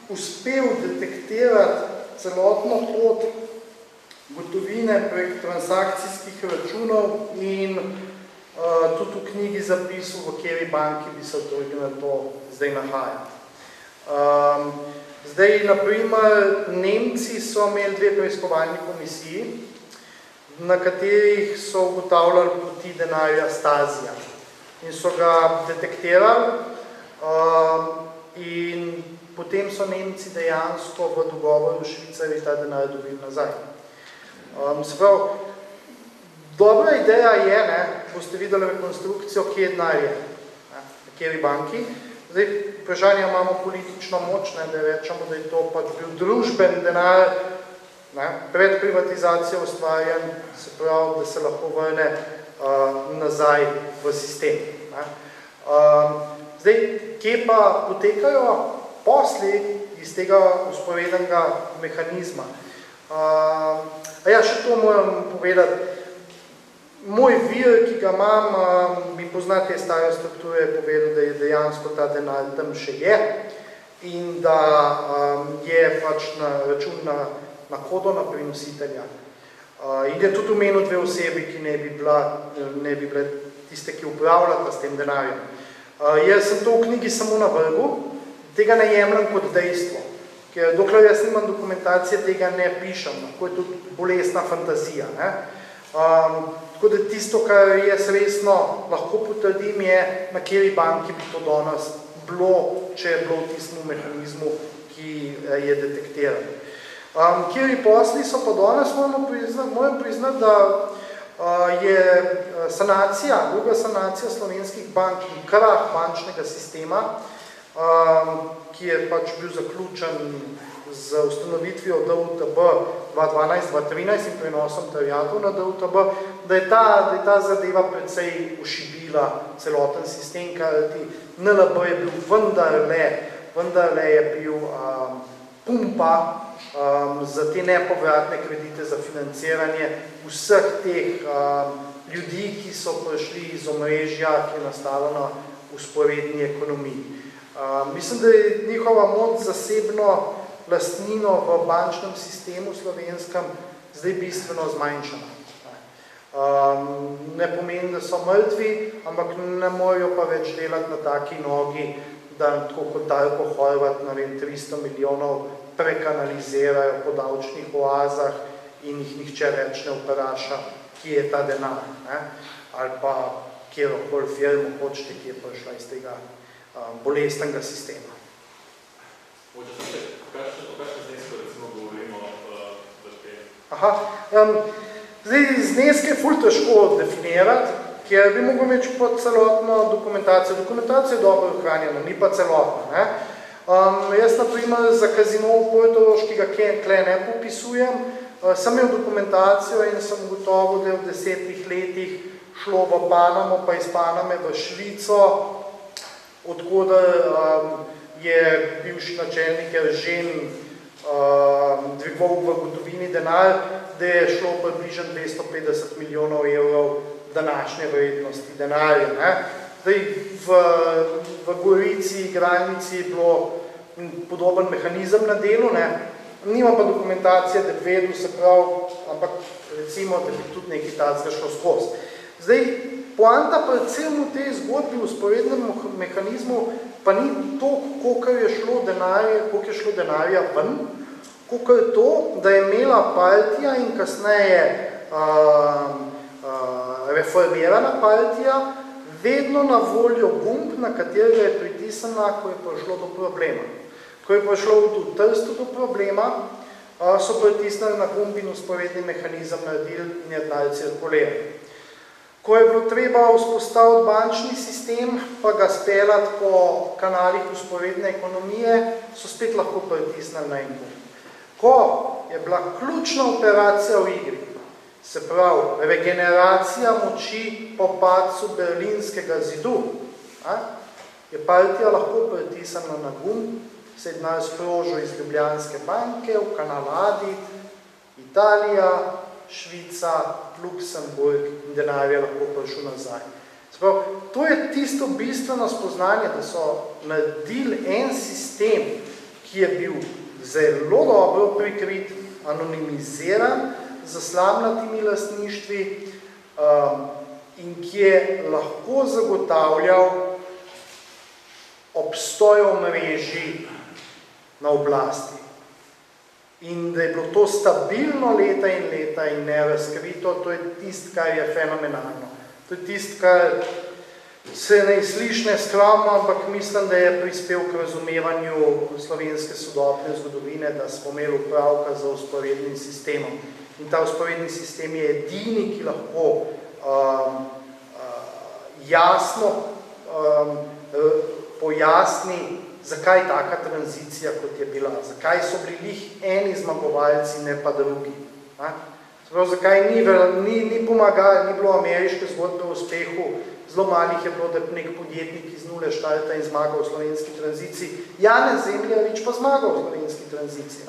uspel detektirati celotno pot gotovine prek transakcijskih računov in tudi v knjigi zapisal, v kateri banki bi se to zdaj nahajali. Zdaj, naprimer, Nemci so imeli 2 preiskovalni komisiji, na katerih so ugotavljali poti denarja Stasija in so ga detektirali in potem so Nemci dejansko v dogovoru v Švicari ta denar dobili nazaj. Se pravi, dobra ideja je, ne, boste videli rekonstrukcijo, kje denar je, na kateri banki. Zdaj, vprašanje imamo politično moč, ne, da rečemo, da je to pač bil družben denar, ne, pred privatizacijo ustvarjen, se pravi, da se lahko vrne nazaj v sistem. Ne. Zdaj, kje pa potekajo posli iz tega vzporedenega mehanizma? Še to moram povedati. Moj vir, ki ga imam, mi poznate stare strukture, je povedal, da je dejansko ta denar tam še je in da je pač na račun na kodo na prenositelja. In je tudi omenil 2 osebi, ki ne bi bile tiste, ki upravljata s tem denarjem. Jaz sem to v knjigi samo navrgel, tega ne jemljem kot dejstvo, ker dokler jaz nimam dokumentacije, tega ne pišem, lahko je tudi bolesna fantazija. Ne? Tako da tisto, kar jaz resno lahko potrdim, je, na kateri banki bi to danes bilo, če je bilo v tistem mehanizmu, ki je detektiran. Kateri posli so pa danes, moram priznati, da je sanacija, druga sanacija slovenskih bank in krah bančnega sistema, ki je pač bil zaključen z ustanovitvijo DUTB 2012-2013 in prenosom terjatov na DUTB, da je ta zadeva precej ošibila celoten sistem, kajti NLB je bil vendarle je bil pumpa za te nepovratne kredite za financiranje vseh teh ljudi, ki so prišli iz omrežja, ki je nastalo na vzporedni ekonomiji. Mislim, da je njihova moč zasebno lastnino v bančnem sistemu slovenskem zdaj bistveno zmanjšana. Ne pomeni, da so mrtvi, ampak ne morajo pa več delati na taki nogi, da tako kot Darko Horvat, 300 milijonov prekanalizirajo po davčnih oazah in jih nihče več ne vpraša, kje je ta denar, ali pa kjerokoli firmo hočete, ki je prišla iz tega bolestnega sistema. Kakšne znesko recimo govorimo v tem? Zdaj, zneske je ful težko definirati, ker bi mogel imeti pa celotno dokumentacijo. Dokumentacija je dobro ohranjena, ni pa celotna. Jaz, na primer, za kazino v Portoroškega tle ne popisujem, sem imel dokumentacijo in sem gotovo, da je v 10 letih šlo v Panamo, pa iz Paname v Švico, odkoder je bivši načelnik Eržen dvigoval v gotovini denar, da je šlo približno 250 milijonov evrov današnje vrednosti denarja. Zdaj, v Gorici, igralnici je bilo podoben mehanizem na delu, nima pa dokumentacije, da bi vedel, se pravi, ampak recimo, da bi tudi nekaj takega šlo skozi. Zdaj, poanta predvsem v tej zgodbi v vzporednem mehanizmu pa ni to, koliko je šlo denarja ven, koliko je to, da je imela partija in kasneje reformirana partija vedno na voljo gumb, na katerega je pritisnila, ko je prišlo do problema. Ko je prišlo v Trstu do problema, so pritisnili na gumb in vzporedni mehanizem naredili in je denar cirkuliral. Ko je bilo treba vzpostaviti bančni sistem, pa ga speljati po kanalih vzporedne ekonomije, so spet lahko pritisnili na en gumb. Ko je bila ključna operacija v igri, se pravi regeneracija moči po padcu Berlinskega zidu, je partija lahko pritisnila na gumb, se je denar sprožil iz Ljubljanske banke v kanal Adit, Italija, Švica, Luksemburg in denar je lahko prišel nazaj. To je tisto bistveno spoznanje, da so naredili en sistem, ki je bil zelo dobro prikrit, anonimiziran, z slamnatimi lastništvi in ki je lahko zagotavljal obstoj omrežij na oblasti. In da je bilo to stabilno leta in leta in nerazkrito, to je tisto, kar je fenomenalno. To je tisto, kar se ne sliši neskromno, ampak mislim, da je prispel k razumevanju slovenske sodobne zgodovine, da smo imeli upravka za vzporednim sistemom. In ta vzporedni sistem je edini, ki lahko jasno pojasni, zakaj taka tranzicija, kot je bila. Zakaj so bili eni zmagovalci, ne pa drugi. Zakaj ni pomagali, ni bilo ameriške zgodbe o uspehu, zelo malih je bilo, da nek podjetnik iz nule štarta in zmaga v slovenski tranziciji. Janez Zemljarič pa zmaga v slovenski tranziciji.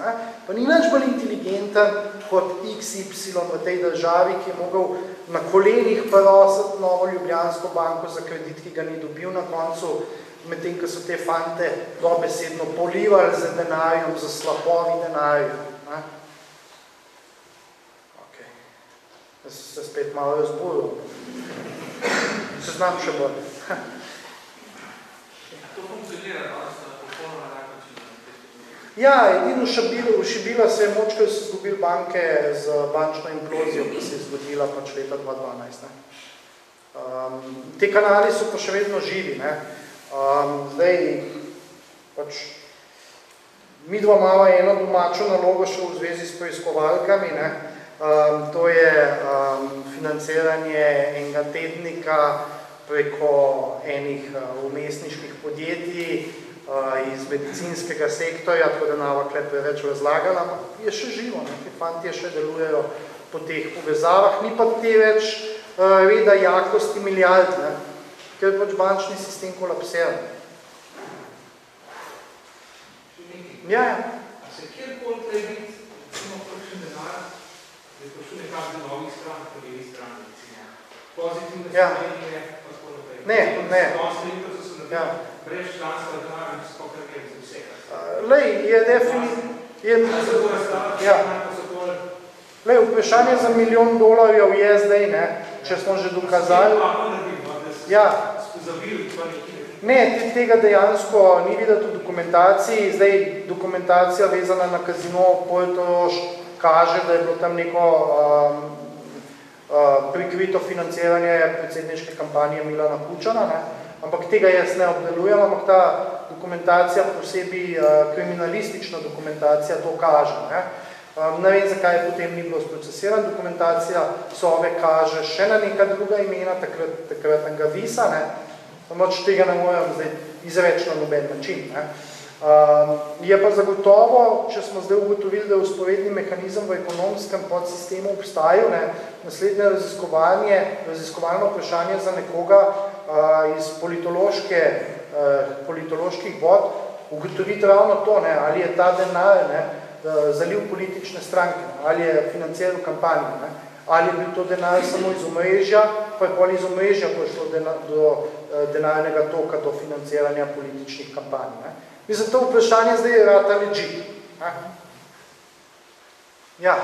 Pa ni nič bolj inteligenten kot XY v tej državi, ki je mogel na kolenih prositi Novo Ljubljansko banko za kredit, ki ga ni dobil na koncu, medtem, ko so te fante dobesedno polivali z denarjem, z slapovi denarjem. Jaz se spet malo razburil. Se znam še bolj. To funkcionira, no? Ste na popolnoma enak način. Ja, edino v Šibila se je moč, ker so zgubili banke z bančno implozijo, ki se je zgodila pač leta 2012. Te kanali so pa še vedno živi. Zdaj, pač, midva imava eno domačo nalogo še v zvezi s preiskovalkami, to je financiranje enega tednika preko enih umestniških podjetij iz medicinskega sektorja, tako da nava kle preveč razlagala, ampak je še živo, ti fanti še delujejo po teh povezavah, ni pa te več reda jakosti milijard, ker je pač bančni sistem kolapsiran. Ja. se kjerkoli tle biti, recimo, kakšen denar, da je prišel nekak do novih stran, po levih stran, recimo, pozitivne Slovenije, pa tako naprej. Ne. Brez članstva denarja, skokaj nekaj za vse. Lej, je definitivno... Lej, vprašanje za $1 milijon je zdaj, ne, če smo že dokazali... Ne, tega dejansko ni videti v dokumentaciji. Zdaj, dokumentacija vezana na Casino Portorož kaže, da je bilo tam neko prikrito financiranje predsedniške kampanje Milana Kučana, ne? Ampak tega jaz ne obdelujem, ampak ta dokumentacija, posebej kriminalistična dokumentacija, to kaže. Ne vem, zakaj potem ni bilo sprocesirana dokumentacija, Sove kaže še na neka druga imena, takratnega Visa, ne? Moč tega ne morem zdaj izreči na noben način. Ne? Je pa zagotovo, če smo zdaj ugotovili, da je usporedni mehanizem v ekonomskem podsistemu obstajal, ne? Naslednje raziskovalno vprašanje za nekoga iz politoloških vod ugotoviti ravno to, ne? Ali je ta denar, ne, zalil politične stranke, ali je financiral kampanje, ne? Ali je bil to denar samo iz omrežja, pa je pol iz omrežja prišlo do denarnega toka, do financiranja političnih kampanj. Ne? Mislim, to vprašanje zdaj je rata legit. Ja.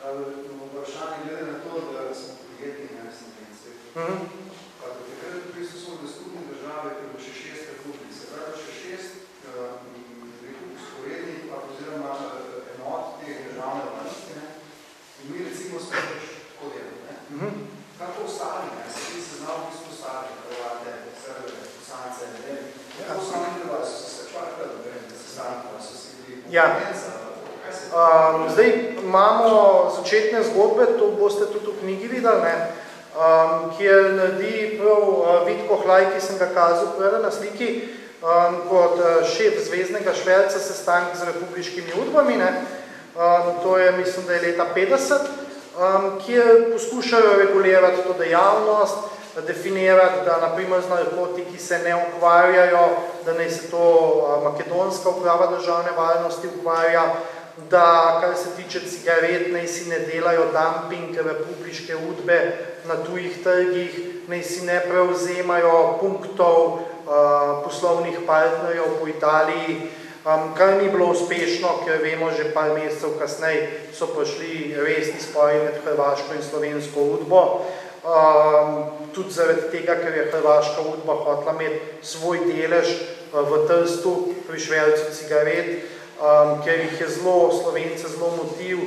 Vprašanje glede na to, da smo podjetni, ne sem princep. Pa do takrat v bistvu smo v skupni državi, ker bo še 6 republik, se pravi še 6 usporednih, pa oziroma enot te državne vlasti, ne? In mi recimo smo tako delali, ne? Kako ostali, ne? Se ti se znal v bistvu ostali, Hrvate, Srbe, Posance, ne vem. Kako ostali delali, so se čvarkali, da se stanko, so se bili konkurenca. Zdaj imamo začetne zgodbe, to boste tudi v knjigi videli, ne? Kjer naredi prav Vitko Hlaj, ki sem ga kazal prej na sliki, kot šef zveznega šverca sestanek z republiškimi udbami, ne? To je, mislim, da je leta 50, kjer poskušajo regulirati to dejavnost, definirati, da naprimer z narkotiki se ne ukvarjajo, da naj se to makedonska uprava državne varnosti ukvarja, da, kar se tiče cigaret, naj si ne delajo dumping republiške udbe na tujih trgih, naj si ne prevzemajo punktov poslovnih partnerjev po Italiji, kar ni bilo uspešno, ker vemo, že par mesecev kasneje so prišli resni spori med hrvaško in slovensko udbo. Tudi zaradi tega, ker je hrvaška udba hotela imeti svoj delež v Trstu pri švercu cigaret, ker jih je Slovence zelo motiv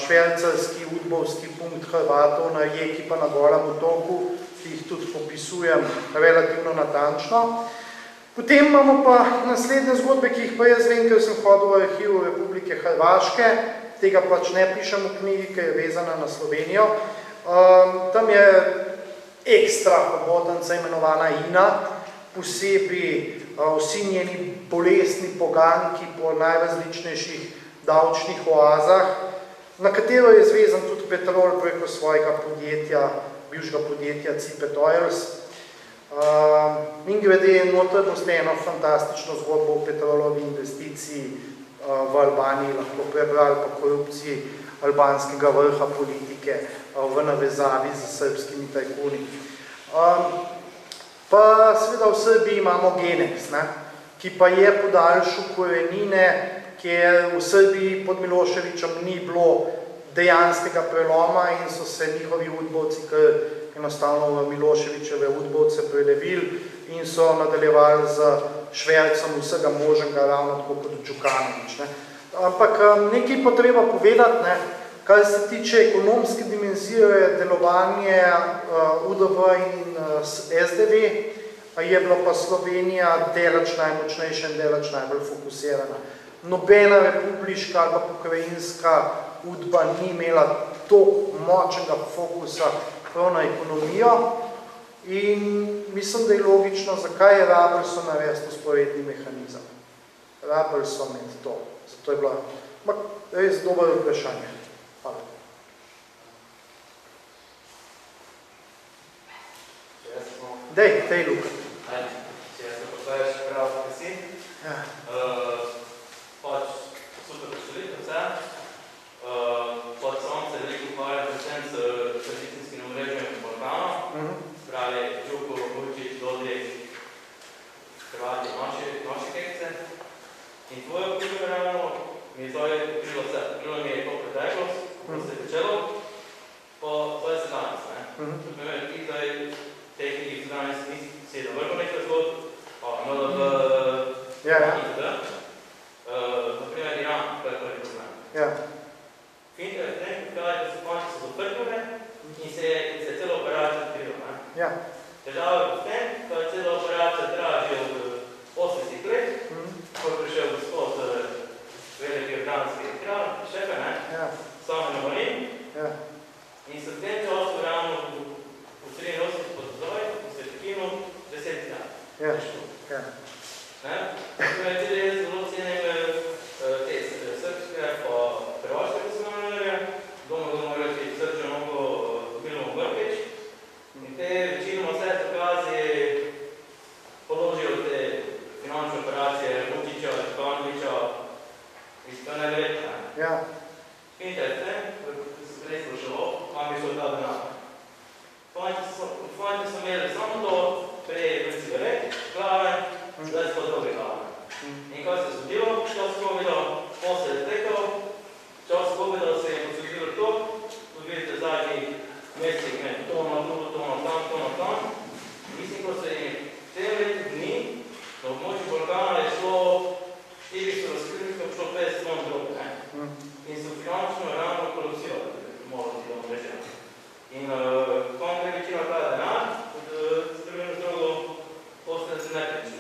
švercarski udbovski punkt Hrvatov na Rijeki pa na Golem otoku, ki jih tudi popisujem relativno natančno. Potem imamo pa naslednje zgodbe, ki jih pa jaz vem, ker sem hodil v arhivu Republike Hrvaške, tega pač ne pišem v knjigi, ker je vezana na Slovenijo. Tam je ekstra hobotnica imenovana Ina, posebej vsi njeni bolestni poganki po najrazličnejših davčnih oazah, na katero je zvezan tudi Petrol preko svojega podjetja, bivšega podjetja Cipet Oils. In glede noter boste eno fantastično zgodbo o Petrolovi investiciji v Albaniji lahko prebrali po korupciji albanskega vrha politike v navezavi z srbskimi tajkuni. Pa seveda v Srbiji imamo Genex, ne, ki pa je podaljšal korenine, ker v Srbiji pod Miloševićem ni bilo dejanskega preloma in so se njihovi udbovci kar enostavno v Miloševićeve udbovce prelevili in so nadaljevali z švercem vsega možnega, ravno tako kot Đukanović. Ne. Ampak nekaj pa treba povedati, ne, kar se tiče ekonomske dimenzije delovanje UDV in SDV, je bila pa Slovenija delač najmočnejša in delač najbolj fokusirana. Nobena republiška ali pa pokrajinska udba ni imela toliko močnega fokusa prav na ekonomijo in mislim, da je logično, zakaj je rabili so narediti usporedni mehanizem. Rabili so imeti to. Zato je bila res dobro vprašanje. Hvala. Dej, Luka. Če jaz ne postavljam še prav besed. Pač super prevajali naše kekce. In tvoje vplive ravno mi je zdaj pokrilo vse. Pokrilo mi je to preteklost, ko se je začelo, pa zdaj se danes. Naprimer, ti zdaj tehniki, ki danes si je navrlo nekaj zgod, pa imela v ITD, naprimer Iran, to je prvi problem. Finta je v tem, da so konči so doprkove in se je celo operacija odkrila. Težava je v tem, da je cela operacija traži od 80 let, ko je prišel gospod veliki organski kralj, šefe, sami na Marin, in se v tem času ravno v 83 podzoj, ko se je prekinul 10 dni. Tukaj tudi jaz zelo cenim te srpske pa prevaške poslovnarje, doma reči srčno mnogo Milomo Brkič, in te večinoma vse dokazi položijo te finančne operacije Vučića, Đukanovića, iz to neverjetne. Finite v tem, ko se prej spraševal, kam je šel ta denar. Fanti so imeli samo to, prej cigaret, glave, zdaj so druge glave. In kaj se je zgodilo? Čas COVID-a, posel je tekal, čas COVID-a se je posvetilo to, tudi vidite zadnjih mesecih, to na tam. Mislim, ko se je tem leti dni na območju Balkana je šlo 400 razkritkov, šlo 50 ton droge. In so finančno ravno kolosijo, morali ti vam reči. In kom gre večina ta denar, od strojeno zdrogo, postane se neprečino.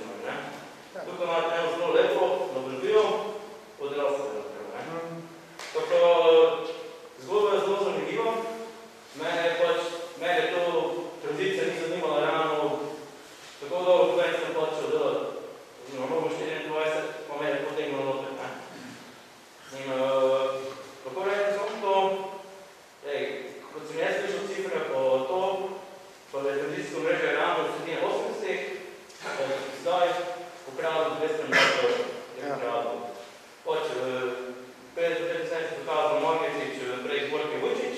Tukaj imate eno zelo lepo, nabrobijo, odrasle napravo. Tako, zgodba je zelo zanimiva. Mene to tradicija ni zanimala ravno tako dolgo, ko sem počel delati. Na mnogo 24, pa me je potegnilo noter. In kako reči samo to, kot sem jaz slišal cifre po to, pa je tradicijsko mreža ravno v sredine 80-ih, zdaj ukradil 200 milijonov je ukradil. Pač, 50% dokazal Marketič prek Borke Vučić,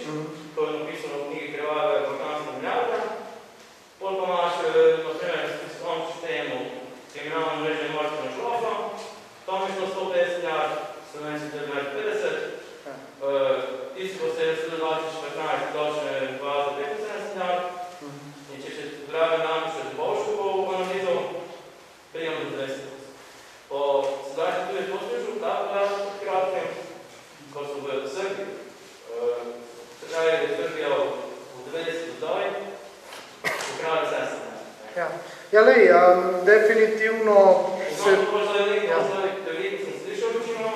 to je napisano v knjigi Krvave balkanske milijarde. Pol pa imaš, naprimer, s tom sistemu kriminalno mreže Martina Šlofa, tam je šlo 150 milijard, slovenci 50, tisti po 2014 davčne baze 75 milijard, in če še zdrave nam še Boškovo analizo, prijem do 200. Po sedaj se tudi to slišal, ta podatek pod kratkim, ko so v Srbiji, sedaj je Srbija v 90 zdaj, pokrali sestane. Definitivno se... Sem slišal večino,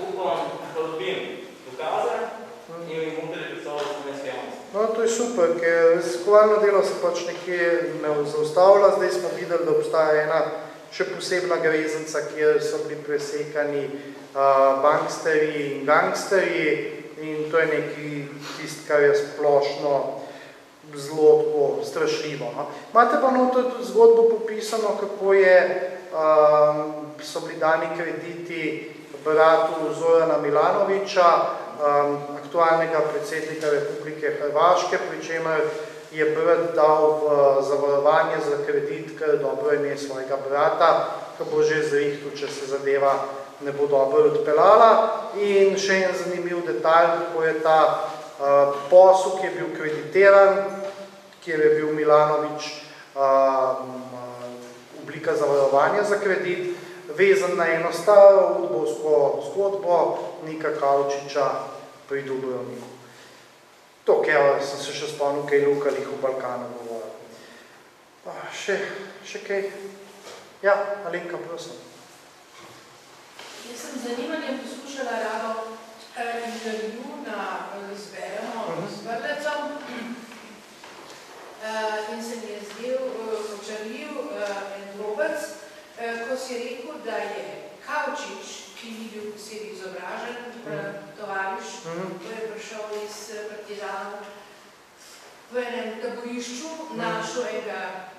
upam, da dobim dokaze in jim bom tudi predstavljal slovenske javnosti. No, to je super, ker raziskovalno delo se pač nekje ne zaustavlja. Zdaj smo videli, da obstaja ena še posebna grezenca, kjer so bili presekani banksterji in gangsterji in to je nekaj tisto, kar je splošno zelo strašljivo. Imate pa noto tudi zgodbo popisano, kako so bili dani krediti bratu Zorana Milanovića, aktualnega predsednika Republike Hrvaške, pri čemer je brat dal v zavarovanje za kredit, ker dobro ime svojega brata, ki bo že zrihtel, če se zadeva ne bo dobro odpeljala. In še en zanimiv detalj, kako je ta posel, ki je bil kreditiran, kjer je bil Milanović oblika zavarovanja za kredit, vezan na eno staro udbovsko zgodbo Nika Kavčiča pri Dubrovniku. To, ker sem se še spomnil, kaj lukalih v Balkanu govoril. Še kaj? Ja, Alenka, prosim. Jaz sem zanimanjem poslušala ravno intervju z Beremo s Vrlecom in se mi je zdel očarljiv en drobec, ko si rekel, da je Kavčič, ki ni bil posebej izobražen, tovariš, ko je prišel iz partizanov, v enem taborišču našel enega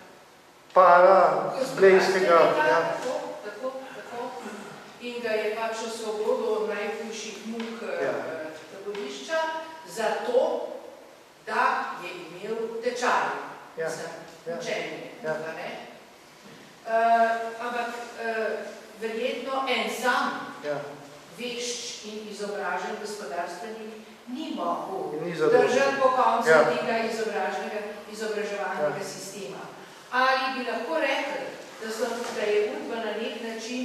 para-blejskega. Tako. In ga je pač osvobodil najhujših muk taborišča, zato, da je imel tečaj za učenje. Ampak en sam vešč in izobražen gospodarstvenik ni mogel držati po koncu tega izobraževalnega sistema. Ali bi lahko rekli, da je Udba na nek način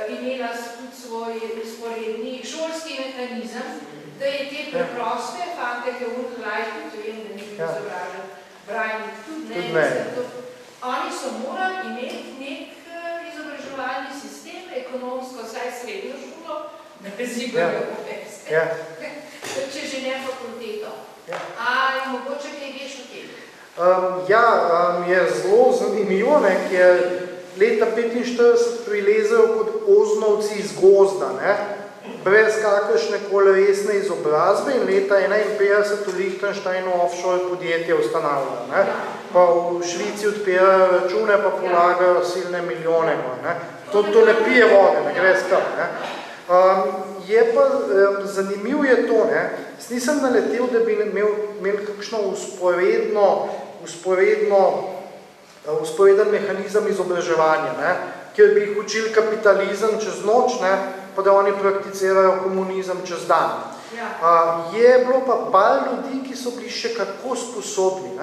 imela tudi svoj usporedni šolski mehanizem, da je te preproste fante, ki v Udba tudi vem, da ni bil izobražen, Brajnik tudi ne. Oni so morali imeti nek izobraževalni sistem, ekonomsko, saj srednjo šolo, ne bezigajo poveste, če že ne fakulteto. Ali mogoče kaj veš o tem? Je zelo zanimivo, ker leta 1945 prilezejo kot oznovci iz gozda, brez kakršne koli resne izobrazbe in leta 1951 v Liechtensteinu offshore podjetje ustanavlja. Pa v Švici odpirajo račune, pa polagajo silne milijone. To ne pije vode, ne gre skrb. Je pa zanimivo je to, nisem naletel, da bi imel kakšno usporeden mehanizem izobraževanja, kjer bi jih učili kapitalizem čez noč, pa da oni prakticirajo komunizem čez dan. Je bilo pa par ljudi, ki so bili še kako sposobni.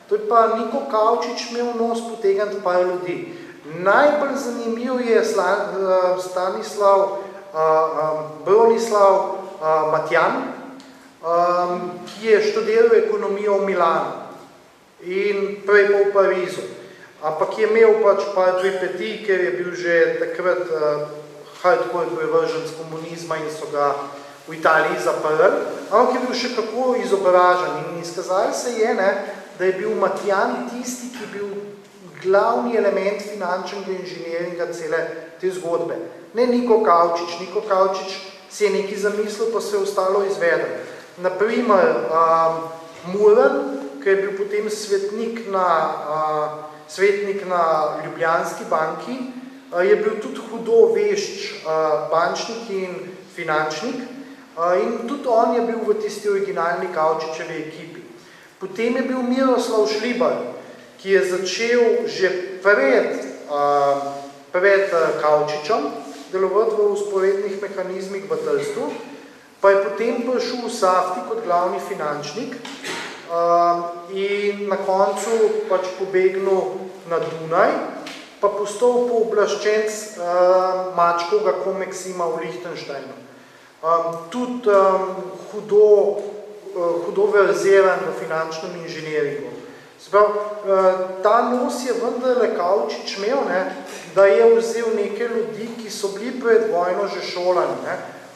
To je pa Niko Kavčič imel nos potegniti par ljudi. Najbolj zanimiv je Bronislav Matjan, ki je študiral ekonomijo v Milanu in prej pa v Parizu. Ampak je imel pač par pripetij, ker je bil že takrat hardcore privrženec komunizma in so ga v Italiji zaprli, ampak je bil še kako izobražen in izkazali se je, da je bil Matjan tisti, ki je bil glavni element finančnega inženiringa cele te zgodbe. Ne Niko Kavčič. Niko Kavčič si je nekaj zamislil, pa se je ostalo izvedel. Naprimer, Muren, ki je bil potem svetnik na Ljubljanski banki, je bil tudi hudo vešč bančnik in finančnik in tudi on je bil v tisti originalni Kavčičevi ekipi. Potem je bil Miroslav Šlibar, ki je začel že pred Kavčičem delovati v usporednih mehanizmih v Trstu, pa je potem prišel v Safti kot glavni finančnik in na koncu pač pobegnil na Dunaj, pa postal pooblaščenec Mačkovega Komeksima v Liechtensteinu. Tudi hudo verziran v finančnem inženiringu. Ta nos je vendarle Kavčič imel, da je vzel neke ljudi, ki so bili pred vojno že šolani.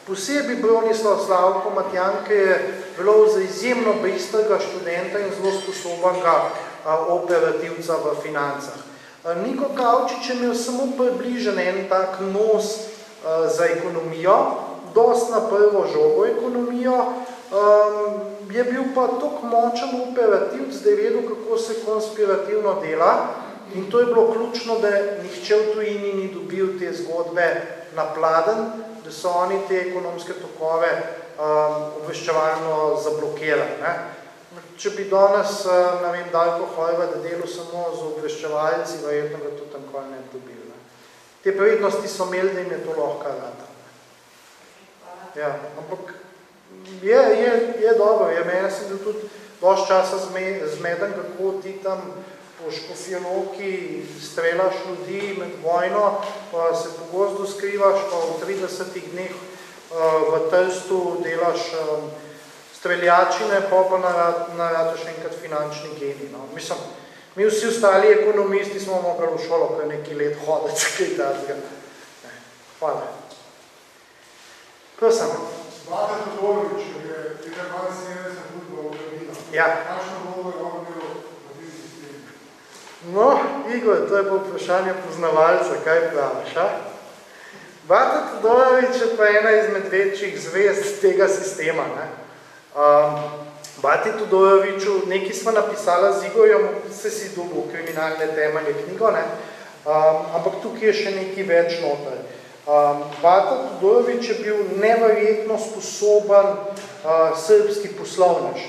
Posebej Bronislav Slavko Matjan, ki je bilo za izjemno bistrega študenta in zelo sposobnega operativca v financah. Niko Kavčič je imel samo približen en tak nos za ekonomijo, dost na prvo žogo ekonomijo, je bil pa toliko močen operativc, da je vedel, kako se konspirativno dela in to je bilo ključno, da nihče v tujini ni dobil te zgodbe na pladen, da so oni te ekonomske tokove obveščevalno zablokirali. Če bi danes, Darko Horvat delal samo z obveščevalci, verjetno ga to tankoli ne dobil. Te prednosti so imeli, da jim je to lahko rata. Ampak je dobro, mene sem bil tudi dosti časa zmeden, kako ti tam po Škofjeloki strelaš ljudi med vojno, pa se po gozdu skrivaš, pa v 30 dneh v Trstu delaš streljačine, pa narataš enkrat finančni genij. Mislim, mi vsi ostali ekonomisti smo mogli v šolo kar nekaj let hoditi, kaj tazga. Hvala. Prosim. Vlada Todorovič je 72 Udba obravnila. Kakšno vlogo je on imel v tem sistemu? No, Igor, to je pa vprašanje poznavalca, kaj praviš, Vlada Todorovič je pa ena izmed večjih zvezd tega sistema, Bati Todoroviču, nekaj smo napisala z Igorjem, se si dobil kriminalne temelje knjigo, ampak tukaj je še nekaj več noter. Bata Todorovič je bil neverjetno sposoben srbski poslovnež,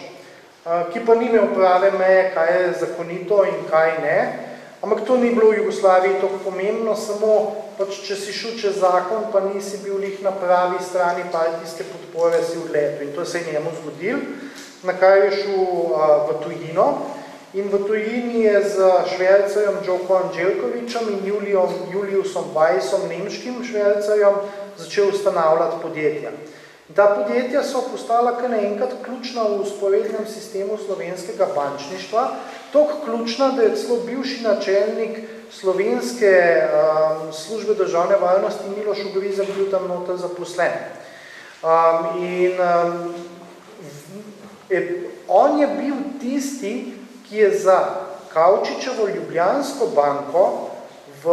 ki pa ni imel prave meje, kaj je zakonito in kaj ne. Ampak to ni bilo v Jugoslaviji tako pomembno, samo pač, če si šel čez zakon, pa nisi bil lih na pravi strani partijske podpore, si odletel. In to se je njemu zgodilo, na kaj je šel v tujino. In v tujini je z švercerjem Đoko Anđelkovićem in Juliusom Weissom, nemškim švercerjem, začel ustanavljati podjetja. Ta podjetja so postala kar naenkrat ključna v vzporednem sistemu slovenskega bančništva, toliko ključna, da je celo bivši načelnik slovenske službe državne varnosti Miloš Ugrizek bil tam noter zaposlen. On je bil tisti, ki je za Kavčičevo Ljubljansko banko v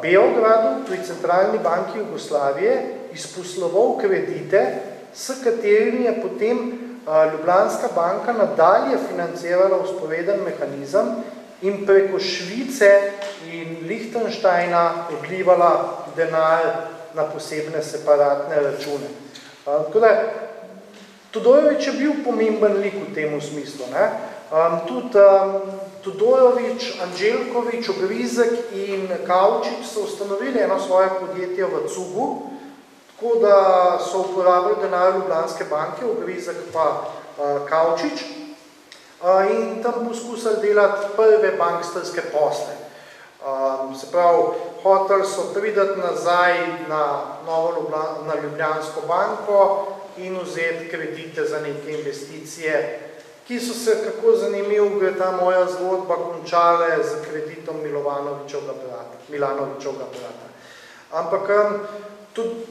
Beogradu, tudi centralni banki Jugoslavije, izposloval kredite, s katerimi je potem Ljubljanska banka nadalje financirala vzporeden mehanizem in preko Švice in Lichtensteina odlivala denar na posebne separatne račune. Tako da, Todorović je bil pomemben lik v tem smislu. Tudi Todorović, Anđelković, Ugrizek in Kavčič so ustanovili eno svoje podjetje v Cugu, tako da so uporabili denar Ljubljanske banke, Ugrizek pa Kavčič, in tam poskusili delati prve banksterske posle. Se pravi, hoteli so priti nazaj na Ljubljansko banko in vzeti kredite za neke investicije, ki so se, kako zanimivo gre ta moja zgodba, končale z kreditom Milanovićevega brata. Ampak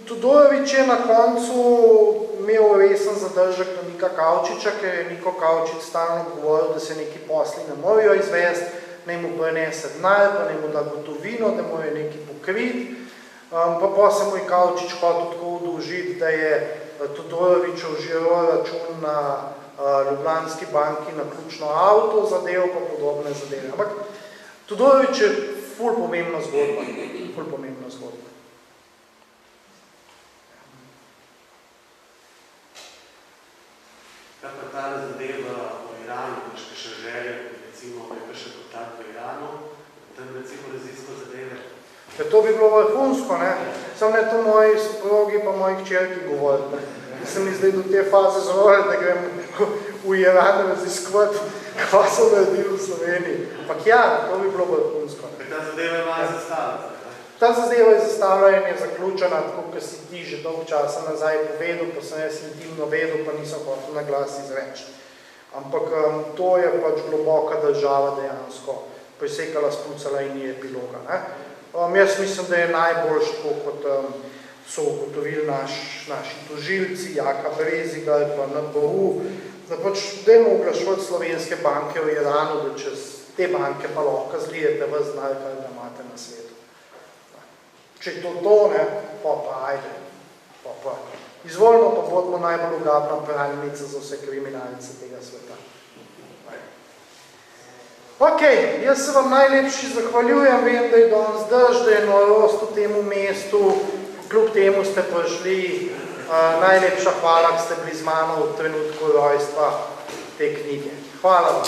Todorović je na koncu imel resen zadržek do Nika Kavčiča, ker je Niko Kavčič stalno govoril, da se neki posli ne morajo izvesti, naj mu prenese denar, pa naj mu da gotovino, da morajo neki pokriti. Pa se mu je Kavčič hotel tako udolžiti, da je Todorovićev žiro račun na Ljubljanski banki na ključno avto zadev, pa podobne zadeve. Ampak Todorović je ful pomembna zgodba. Kaj pa ta zadeva o Iranu, kakšne še želje, recimo, da je še kontakt v Iranu, tam recimo razisko zadeve? To bi bilo vrhunsko, ne? Samo ne to moji soprogi pa moji hčerki govoriti. Se mi zdaj do te faze zrovali, da grem v Iran raziskovati, kaj so naredili v Sloveniji. Ampak ja, to bi bilo vrhunsko. Ta zadeva je malo zastavljena. Ta zadeva je zastavljena in je zaključena, tako kot si ti že dolgo časa nazaj povedal, pa sem jaz intimno vedel, pa nisem hotel na glas izreči. Ampak to je pač globoka država dejansko presekala, spucala in je epiloga. Jaz mislim, da je najbolj tako, kot so ugotovili naši tožilci, Jaka Brezigar, pa NPU, da pač dajmo oglašovati slovenske banke v Iranu, da čez te banke pa lahko zlijete vas denar, kar ga imate na svetu. Če je to, ne, pa ajde. Izvoljno pa bodimo najbolj ugabna pralnica za vse kriminalice tega sveta. Ok, jaz se vam najlepši zahvaljujem, vem, da je danes dež, da je norost v tem mestu, kljub temu ste prišli. Najlepša hvala, ki ste bili z mano v trenutku rojstva te knjige. Hvala vam.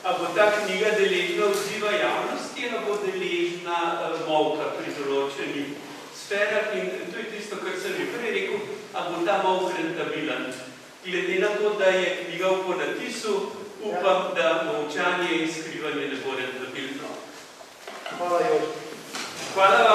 A bo ta knjiga deležna odziva javnosti, a bo deležna molka pri določenih sferah in to je tisto, kar sem že prej rekel, a bo ta molk rentabilen. Glede na to, da je knjiga v ponatisu, upam, da molčanje in skrivanje ne bo rentabilno. Hvala, Jož. Hvala vam.